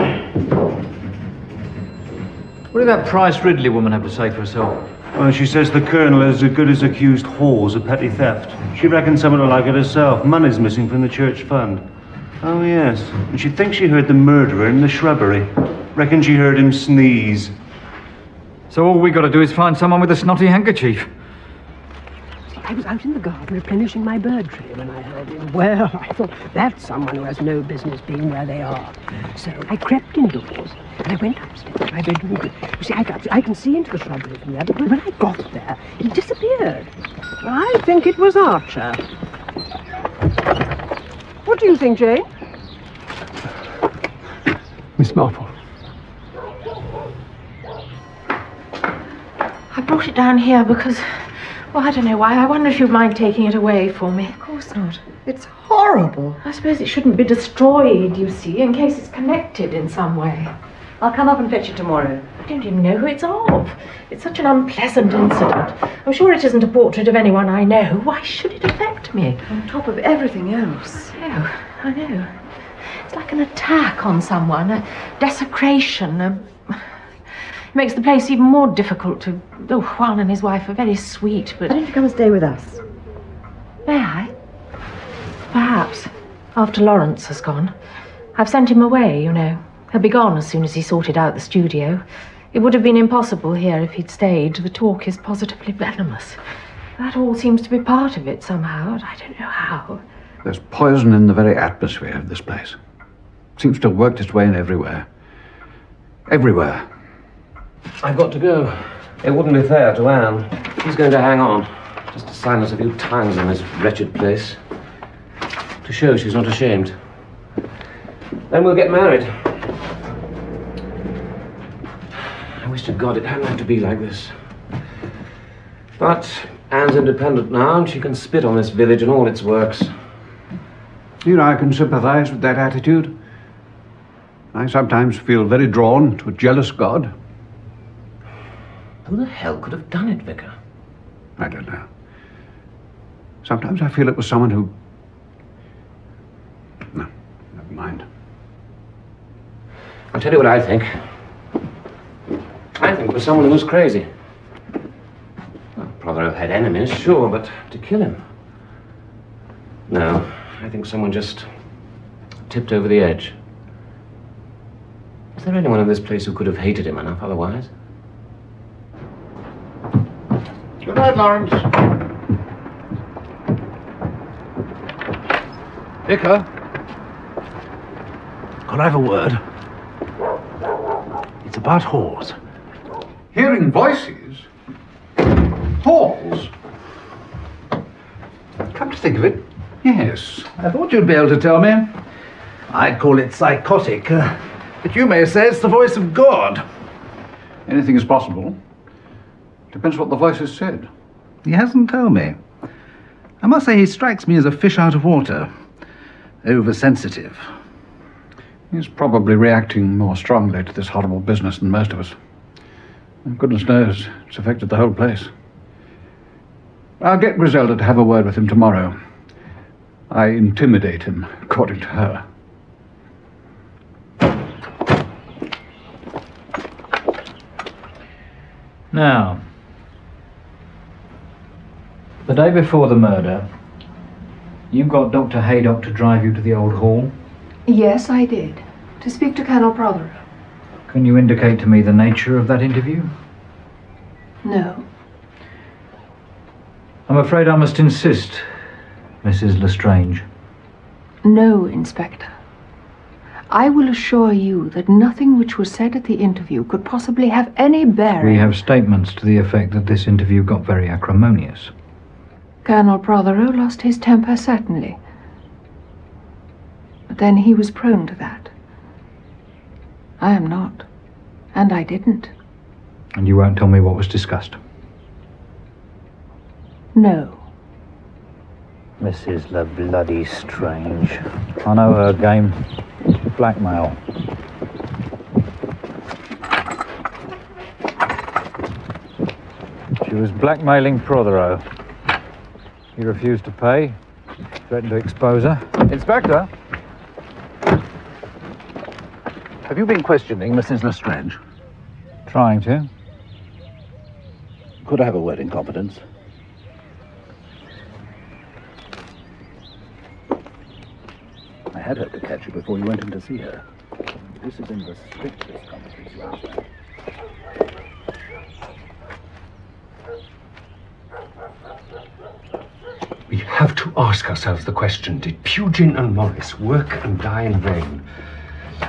What did that Price Ridley woman have to say for herself? Well, she says the Colonel is as good as accused whores of petty theft. She reckons someone will like it herself. Money's missing from the church fund. Oh, yes. And she thinks she heard the murderer in the shrubbery. Reckons she heard him sneeze. So all we got to do is find someone with a snotty handkerchief. I was out in the garden replenishing my bird tray when I heard him. Well, I thought, that's someone who has no business being where they are. So I crept indoors and I went upstairs to my bedroom. You see, I can see into the shrubbery from there, but when I got there, he disappeared. I think it was Archer. What do you think, Jane? Miss Marple. I brought it down here because... well, I don't know why. I wonder if you'd mind taking it away for me. Of course not. It's horrible. I suppose it shouldn't be destroyed, you see, in case it's connected in some way. I'll come up and fetch it tomorrow. I don't even know who it's of. It's such an unpleasant incident. I'm sure it isn't a portrait of anyone I know. Why should it affect me? On top of everything else. I know. It's like an attack on someone, a desecration, It makes the place even more difficult to... Oh, Juan and his wife are very sweet, but... Why don't you come and stay with us? May I? Perhaps. After Lawrence has gone. I've sent him away, you know. He'll be gone as soon as he sorted out the studio. It would have been impossible here if he'd stayed. The talk is positively venomous. That all seems to be part of it somehow, and I don't know how. There's poison in the very atmosphere of this place. Seems to have worked its way in everywhere. Everywhere. I've got to go. It wouldn't be fair to Anne. She's going to hang on, just to sign us a few times in this wretched place. To show she's not ashamed. Then we'll get married. I wish to God it hadn't had to be like this. But Anne's independent now, and she can spit on this village and all its works. You know, I can sympathize with that attitude. I sometimes feel very drawn to a jealous God. Who the hell could have done it, Vicar? I don't know. Sometimes I feel it was someone who... No, never mind. I'll tell you what I think. I think it was someone who was crazy. Well, Prothero had enemies, sure, but to kill him? No, I think someone just tipped over the edge. Is there anyone in this place who could have hated him enough otherwise? Good night, Lawrence. Vicar? Could I have a word? It's about Halls. Hearing voices? Halls? Come to think of it, yes. I thought you'd be able to tell me. I'd call it psychotic, but you may say it's the voice of God. Anything is possible. Depends what the voices said. He hasn't told me. I must say he strikes me as a fish out of water. Oversensitive. He's probably reacting more strongly to this horrible business than most of us. And goodness knows, it's affected the whole place. I'll get Griselda to have a word with him tomorrow. I intimidate him, according to her. Now, the day before the murder, you got Dr. Haydock to drive you to the old hall? Yes, I did. To speak to Colonel Prothero. Can you indicate to me the nature of that interview? No. I'm afraid I must insist, Mrs. Lestrange. No, Inspector. I will assure you that nothing which was said at the interview could possibly have any bearing. We have statements to the effect that this interview got very acrimonious. Colonel Prothero lost his temper, certainly. But then he was prone to that. I am not. And I didn't. And you won't tell me what was discussed? No. Mrs. Bloody Strange. I know her game. Blackmail. She was blackmailing Prothero. He refused to pay, threatened to expose her. Inspector? Have you been questioning Mrs. Lestrange? Trying to. Could I have a word in confidence? I had hoped to catch you before you went in to see her. This is in the strictest confidence, you understand. We have to ask ourselves the question, did Pugin and Morris work and die in vain?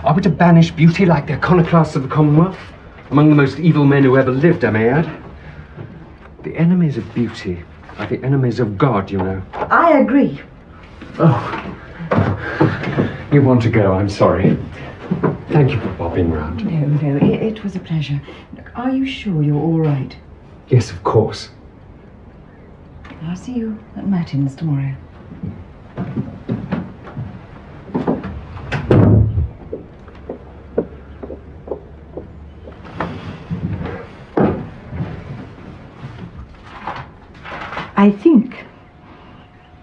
Are we to banish beauty like the iconoclasts of the Commonwealth? Among the most evil men who ever lived, I may add. The enemies of beauty are the enemies of God, you know. I agree. Oh. You want to go, I'm sorry. Thank you for bobbing round. No, it was a pleasure. Look, are you sure you're all right? Yes, of course. I'll see you at Matins tomorrow.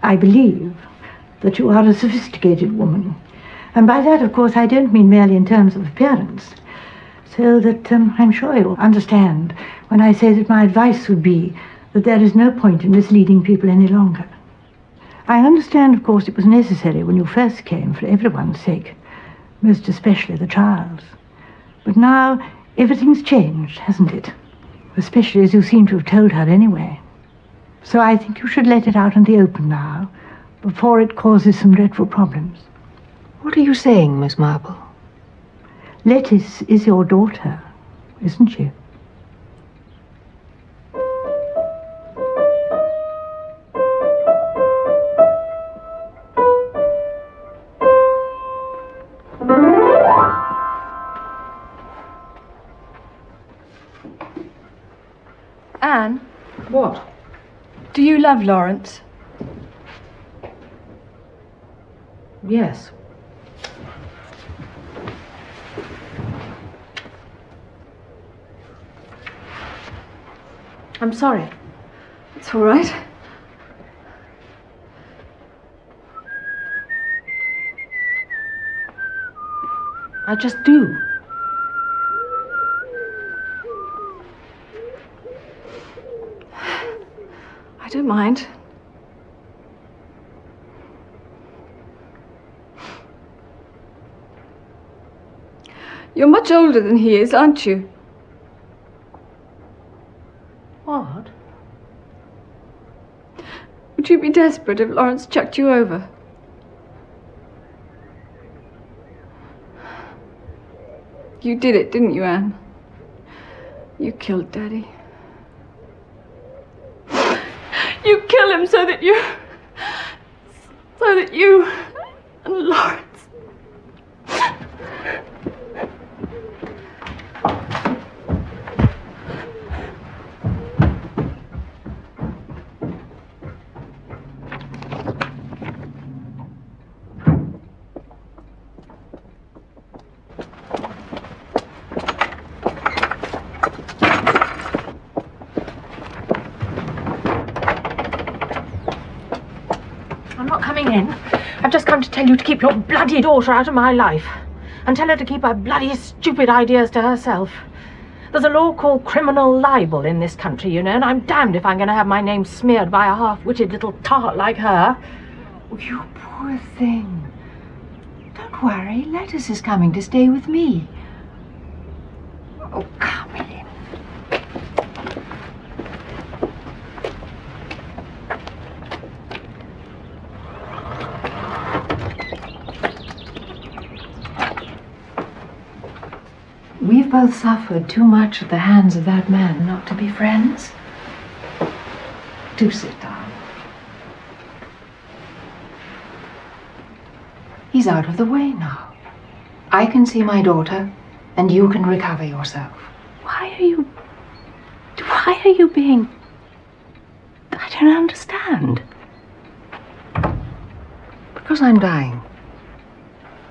I believe that you are a sophisticated woman. And by that, of course, I don't mean merely in terms of appearance. So that I'm sure you'll understand when I say that my advice would be that there is no point in misleading people any longer. I understand, of course, it was necessary when you first came for everyone's sake, most especially the child's. But now everything's changed, hasn't it? Especially as you seem to have told her anyway. So I think you should let it out in the open now, before it causes some dreadful problems. What are you saying, Miss Marple? Lettice is your daughter, isn't she? Anne? What? Do you love Lawrence? Yes. I'm sorry. It's all right. I just do. I don't mind. You're much older than he is, aren't you? What? you be desperate if Lawrence chucked you over? You did it, didn't you, Anne? You killed Daddy. You killed him so that you and Lawrence. I'm not coming in. I've just come to tell you to keep your bloody daughter out of my life. And tell her to keep her bloody stupid ideas to herself. There's a law called criminal libel in this country, you know, and I'm damned if I'm going to have my name smeared by a half-witted little tart like her. Oh, you poor thing. Don't worry, Lettuce is coming to stay with me. Oh, come in. We've both suffered too much at the hands of that man not to be friends. Do sit down. He's out of the way now. I can see my daughter, and you can recover yourself. Why are you being... I don't understand. Because I'm dying.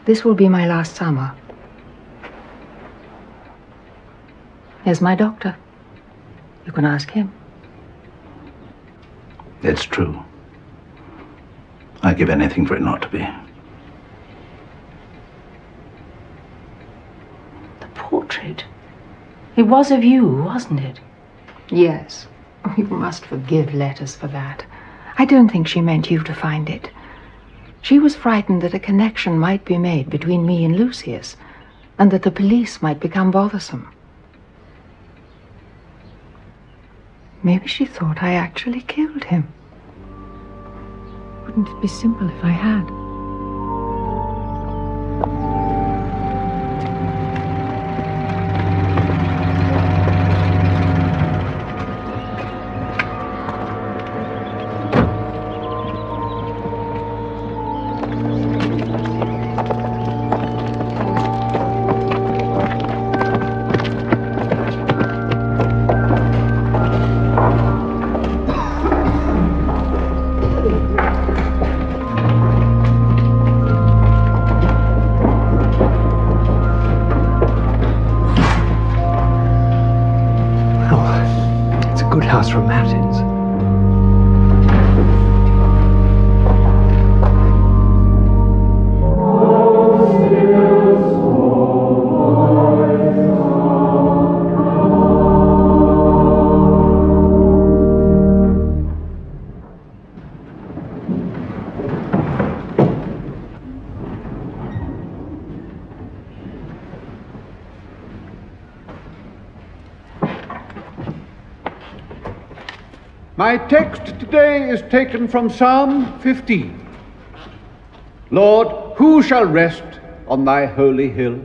This will be my last summer. Here's my doctor. You can ask him. It's true. I'd give anything for it not to be. The portrait. It was of you, wasn't it? Yes. You must forgive Lettuce for that. I don't think she meant you to find it. She was frightened that a connection might be made between me and Lucius, and that the police might become bothersome. Maybe she thought I actually killed him. Wouldn't it be simple if I had? From Matins. My text today is taken from Psalm 15. Lord, who shall rest on thy holy hill?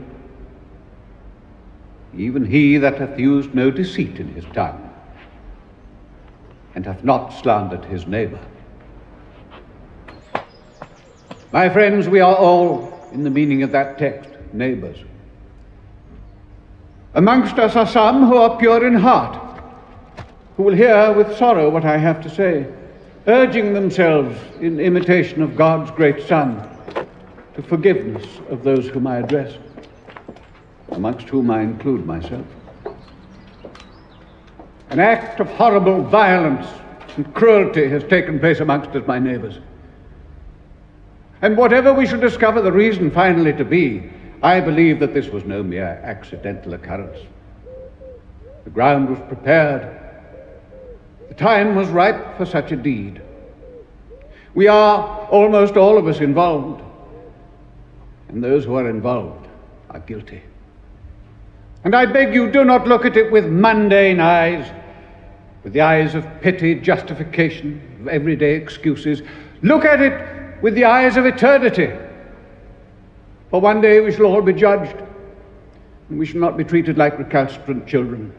Even he that hath used no deceit in his tongue, and hath not slandered his neighbour. My friends, we are all, in the meaning of that text, neighbours. Amongst us are some who are pure in heart, who will hear with sorrow what I have to say, urging themselves in imitation of God's great Son to forgiveness of those whom I address, amongst whom I include myself. An act of horrible violence and cruelty has taken place amongst us, my neighbours. And whatever we should discover the reason finally to be, I believe that this was no mere accidental occurrence. The ground was prepared. The time was ripe for such a deed. We are, almost all of us, involved. And those who are involved are guilty. And I beg you, do not look at it with mundane eyes. with the eyes of pity, justification, of everyday excuses. Look at it with the eyes of eternity. For one day we shall all be judged, and we shall not be treated like recalcitrant children.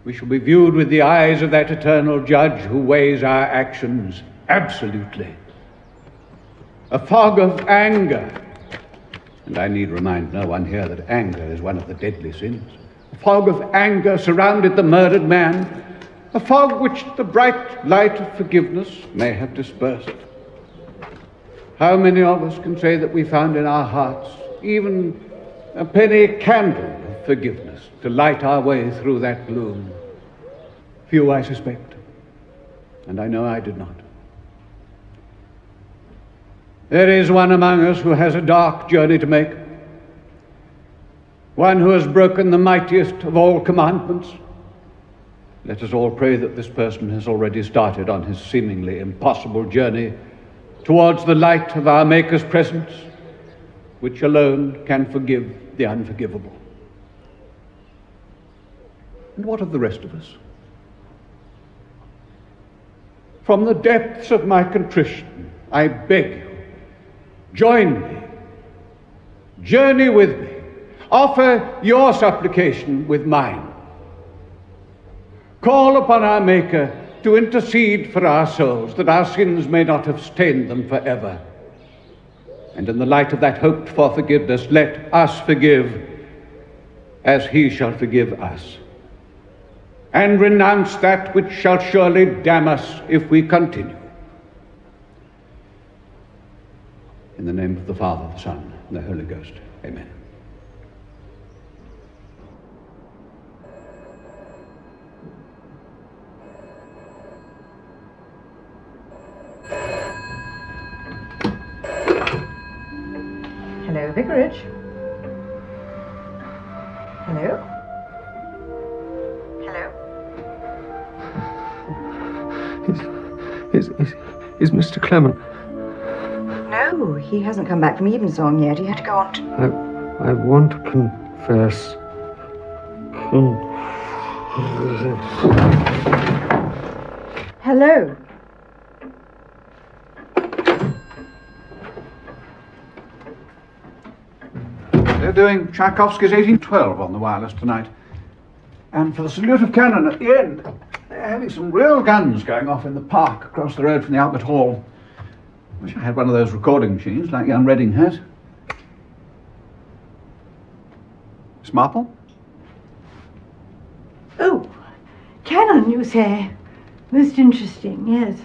We shall be viewed with the eyes of that eternal judge who weighs our actions absolutely. A fog of anger, and I need remind no one here that anger is one of the deadly sins. A fog of anger surrounded the murdered man, a fog which the bright light of forgiveness may have dispersed. How many of us can say that we found in our hearts even a penny candle of forgiveness to light our way through that gloom? Few, I suspect, and I know I did not. There is one among us who has a dark journey to make, one who has broken the mightiest of all commandments. Let us all pray that this person has already started on his seemingly impossible journey towards the light of our Maker's presence, which alone can forgive the unforgivable. And what of the rest of us? From the depths of my contrition, I beg you, join me, journey with me, offer your supplication with mine. Call upon our Maker to intercede for our souls, that our sins may not have stained them forever. And in the light of that hoped for forgiveness, let us forgive as he shall forgive us, and renounce that which shall surely damn us if we continue. In the name of the Father, the Son, and the Holy Ghost. Amen. Hello, Vicarage. Hello? Is Mr. Clement? No, he hasn't come back from evensong yet. He had to go on to... I want to confess. Hello? They're doing Tchaikovsky's 1812 on the wireless tonight. And for the salute of cannon at the end, they're having some real guns going off in the park across the road from the Albert Hall. Wish I had one of those recording machines like young Redding has. Miss Marple? Oh, cannon, you say? Most interesting, yes.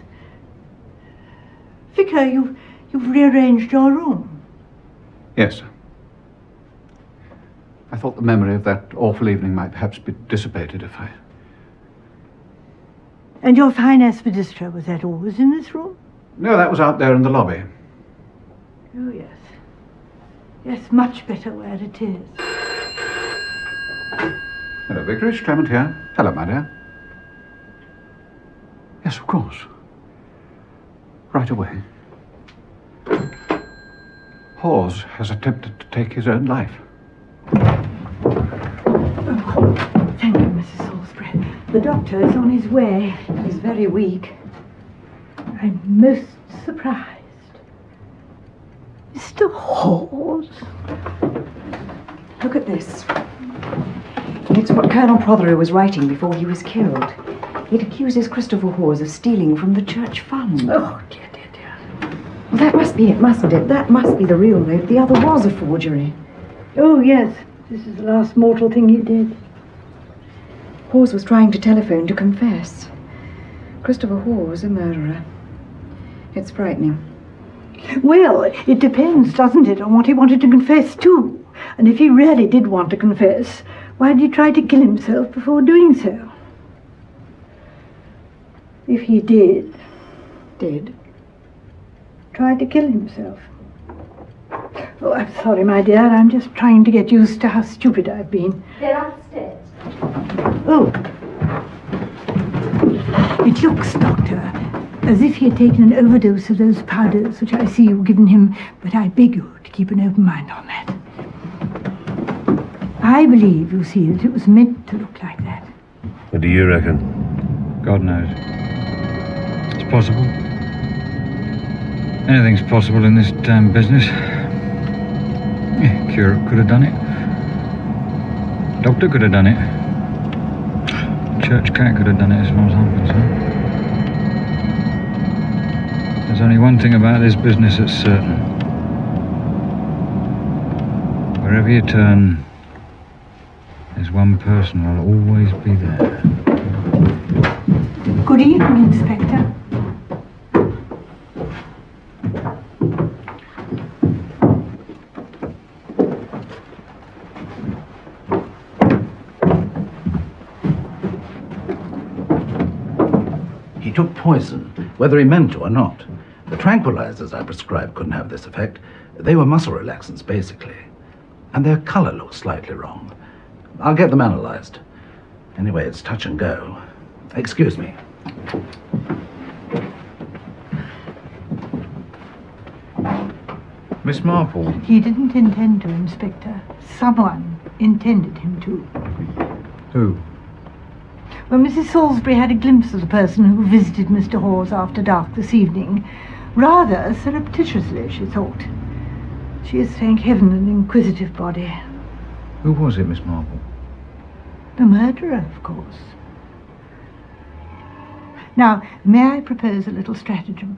Vicar, you've rearranged your room. Yes, sir. I thought the memory of that awful evening might perhaps be dissipated if I... And your fine aspidistra, was that always in this room? No, that was out there in the lobby. Oh, yes. Yes, much better where it is. Hello, Vicarage. Clement here. Hello, my dear. Yes, of course. Right away. Hawes has attempted to take his own life. Oh, thank you, Mrs. Salisbury. The doctor is on his way. He's very weak. I'm most surprised. Mr. Hawes? Look at this. It's what Colonel Prothero was writing before he was killed. It accuses Christopher Hawes of stealing from the church fund. Oh, dear, dear, dear. Well, that must be it, mustn't it? That must be the real note. The other was a forgery. Oh, yes. This is the last mortal thing he did. Hawes was trying to telephone to confess. Christopher Hawes, a murderer. It's frightening. Well, it depends, doesn't it, on what he wanted to confess to. And if he really did want to confess, why did he try to kill himself before doing so? If he did... Tried to kill himself. Oh, I'm sorry, my dear. I'm just trying to get used to how stupid I've been. They're upstairs. Oh. It looks, Doctor, as if he had taken an overdose of those powders which I see you've given him, but I beg you to keep an open mind on that. I believe, you see, that it was meant to look like that. What do you reckon? God knows. It's possible. Anything's possible in this damn business. Yeah, curate could have done it. Doctor could have done it. Church cat could have done it, as far as I'm concerned. There's only one thing about this business that's certain. Wherever you turn, there's one person who'll always be there. Good evening, Inspector. He took poison, whether he meant to or not. The tranquilizers I prescribed couldn't have this effect. They were muscle relaxants, basically. And their color looks slightly wrong. I'll get them analyzed. Anyway, it's touch and go. Excuse me. Miss Marple. He didn't intend to, Inspector. Someone intended him to. Who? Well, Mrs. Salisbury had a glimpse of the person who visited Mr. Hawes after dark this evening. Rather surreptitiously, she thought. She is, thank heaven, an inquisitive body. Who was it, Miss Marple? The murderer, of course. Now, may I propose a little stratagem?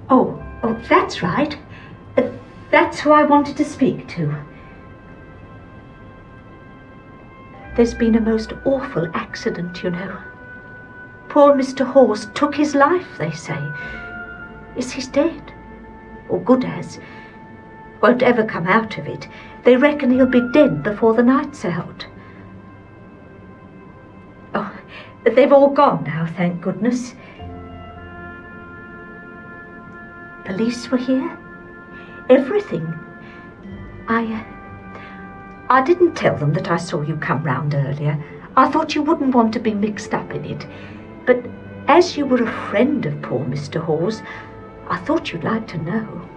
Oh, that's right. That's who I wanted to speak to. There's been a most awful accident, you know. Poor Mr. Hawes took his life, they say. Is he dead? Or good as? Won't ever come out of it. They reckon he'll be dead before the night's out. Oh, they've all gone now, thank goodness. Police were here. Everything. I didn't tell them that I saw you come round earlier. I thought you wouldn't want to be mixed up in it. But as you were a friend of poor Mr. Hawes, I thought you'd like to know.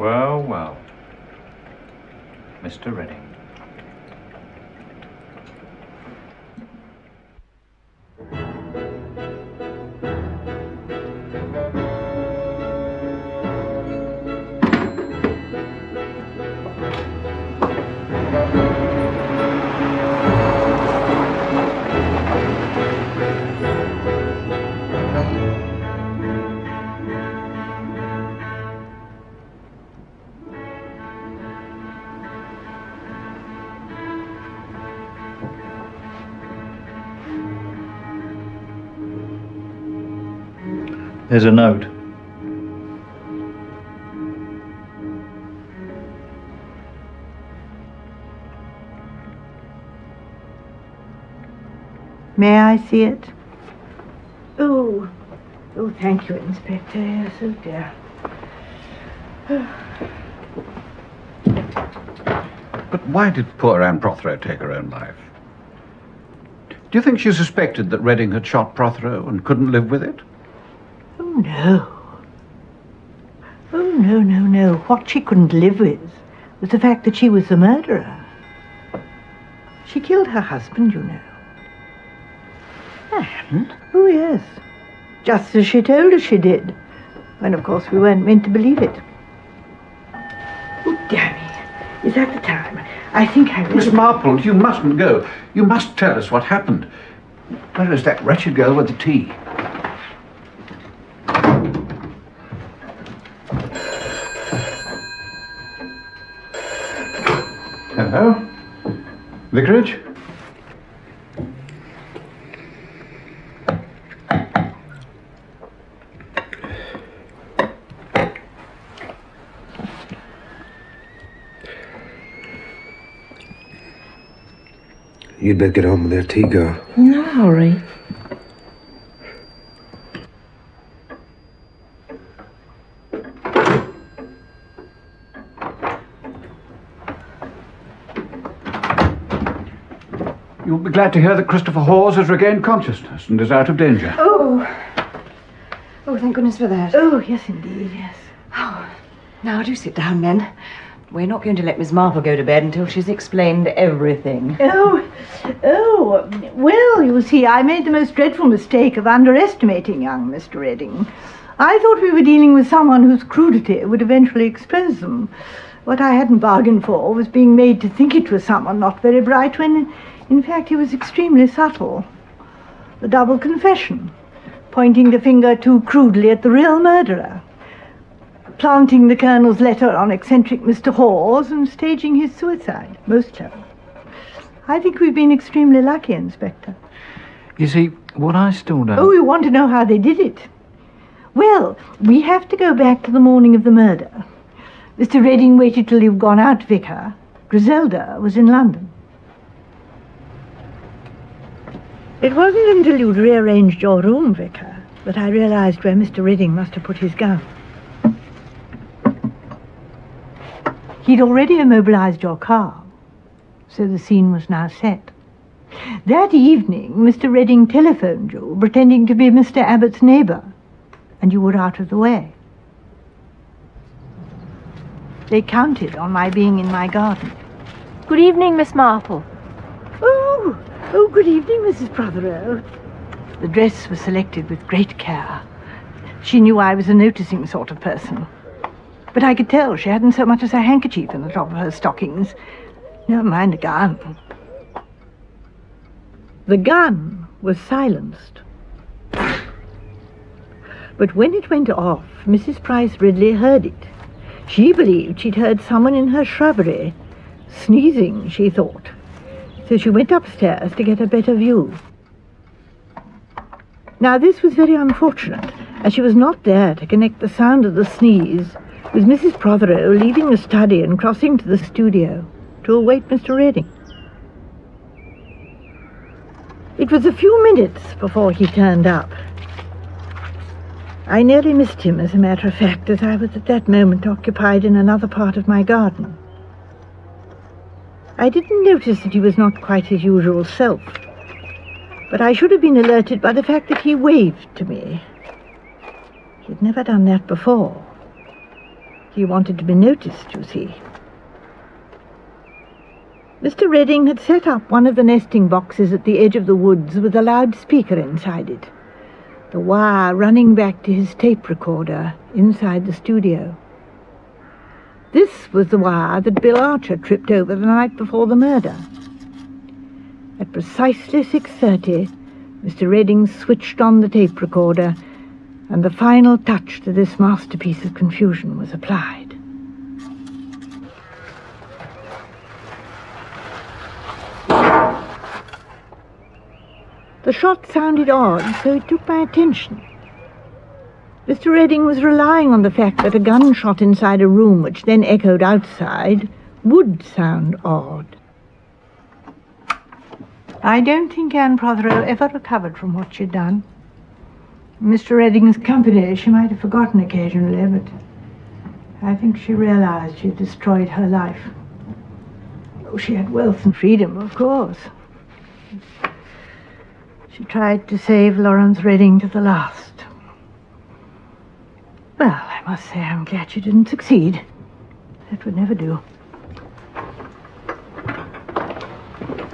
Well, well. Mr. Redding. There's a note. May I see it? Oh, thank you, Inspector. Yes, oh dear. But why did poor Anne Prothero take her own life? Do you think she suspected that Redding had shot Prothero and couldn't live with it? Oh, no. Oh, no. What she couldn't live with was the fact that she was the murderer. She killed her husband, you know. Anne? Oh, yes. Just as she told us she did. When, of course, we weren't meant to believe it. Oh, damn me. Is that the time? I think I will... Miss Marple, you mustn't go. You must tell us what happened. Where is that wretched girl with the tea? Hello? Vicarage? You'd better get on with their tea, girl. No hurry. You'll be glad to hear that Christopher Hawes has regained consciousness and is out of danger. Oh, thank goodness for that. Oh, yes, indeed, yes. Oh, now do sit down, then. We're not going to let Miss Marple go to bed until she's explained everything. Oh, well, you see, I made the most dreadful mistake of underestimating young Mr. Redding. I thought we were dealing with someone whose crudity would eventually expose them. What I hadn't bargained for was being made to think it was someone not very bright when, in fact, he was extremely subtle. The double confession, pointing the finger too crudely at the real murderer, planting the Colonel's letter on eccentric Mr. Hawes and staging his suicide. Most clever. I think we've been extremely lucky, Inspector. You see, what I still don't... Oh, you want to know how they did it? Well, we have to go back to the morning of the murder. Mr. Redding waited till you've gone out, Vicar. Griselda was in London. It wasn't until you'd rearranged your room, Vicar, that I realized where Mr. Redding must have put his gun. He'd already immobilized your car, so the scene was now set. That evening, Mr. Redding telephoned you, pretending to be Mr. Abbott's neighbour, and you were out of the way. They counted on my being in my garden. Good evening, Miss Marple. Oh, good evening, Mrs. Prothero. The dress was selected with great care. She knew I was a noticing sort of person. But I could tell she hadn't so much as a handkerchief in the top of her stockings. Never mind a gun. The gun was silenced. But when it went off, Mrs. Price Ridley heard it. She believed she'd heard someone in her shrubbery. Sneezing, she thought. So she went upstairs to get a better view. Now this was very unfortunate, as she was not there to connect the sound of the sneeze with Mrs. Prothero leaving the study and crossing to the studio to await Mr. Redding. It was a few minutes before he turned up. I nearly missed him, as a matter of fact, as I was at that moment occupied in another part of my garden. I didn't notice that he was not quite his usual self, but I should have been alerted by the fact that he waved to me. He'd never done that before. He wanted to be noticed, you see. Mr. Redding had set up one of the nesting boxes at the edge of the woods with a loudspeaker inside it, the wire running back to his tape recorder inside the studio. This was the wire that Bill Archer tripped over the night before the murder. At precisely 6:30, Mr. Redding switched on the tape recorder, and the final touch to this masterpiece of confusion was applied. The shot sounded odd, so it took my attention. Mr. Redding was relying on the fact that a gunshot inside a room which then echoed outside would sound odd. I don't think Anne Prothero ever recovered from what she'd done. In Mr. Redding's company, she might have forgotten occasionally, but I think she realized she'd destroyed her life. Oh, she had wealth and freedom, of course. She tried to save Lawrence Redding to the last. Well, I must say I'm glad she didn't succeed. That would never do.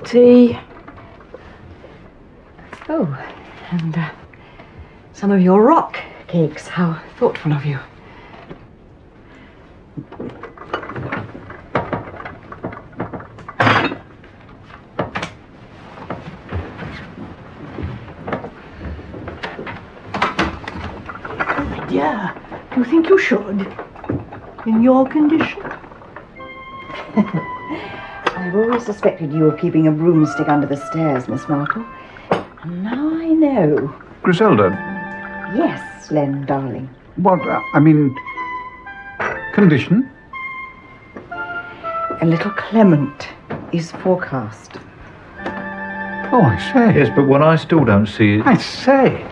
Tea. Oh, and some of your rock cakes. How thoughtful of you. Yeah, do you think you should? In your condition? I've always suspected you of keeping a broomstick under the stairs, Miss Marple. And now I know. Griselda. Yes, Len, darling. What, condition? A little Clement is forecast. Oh, I say. Yes, but what I still don't see is... I say.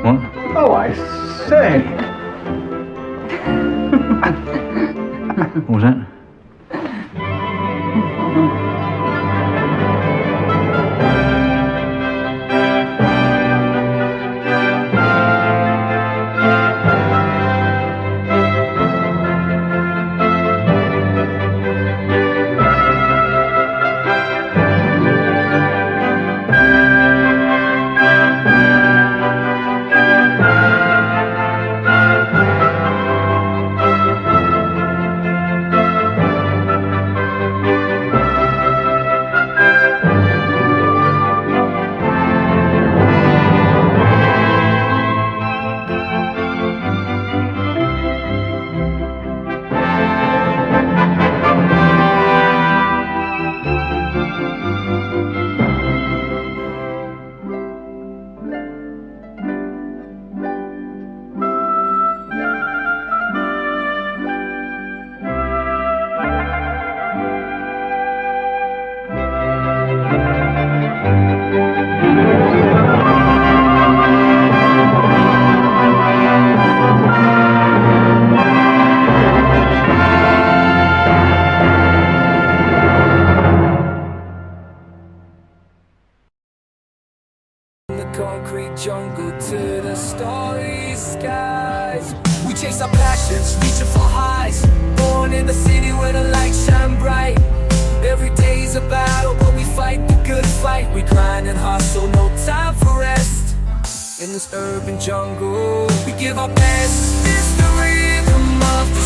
What? Oh, I say. What was that? Concrete jungle to the starry skies. We chase our passions, reaching for highs. Born in the city where the lights shine bright. Every day's a battle, but we fight the good fight. We grind and hustle, no time for rest. In this urban jungle, we give our best. It's the rhythm of the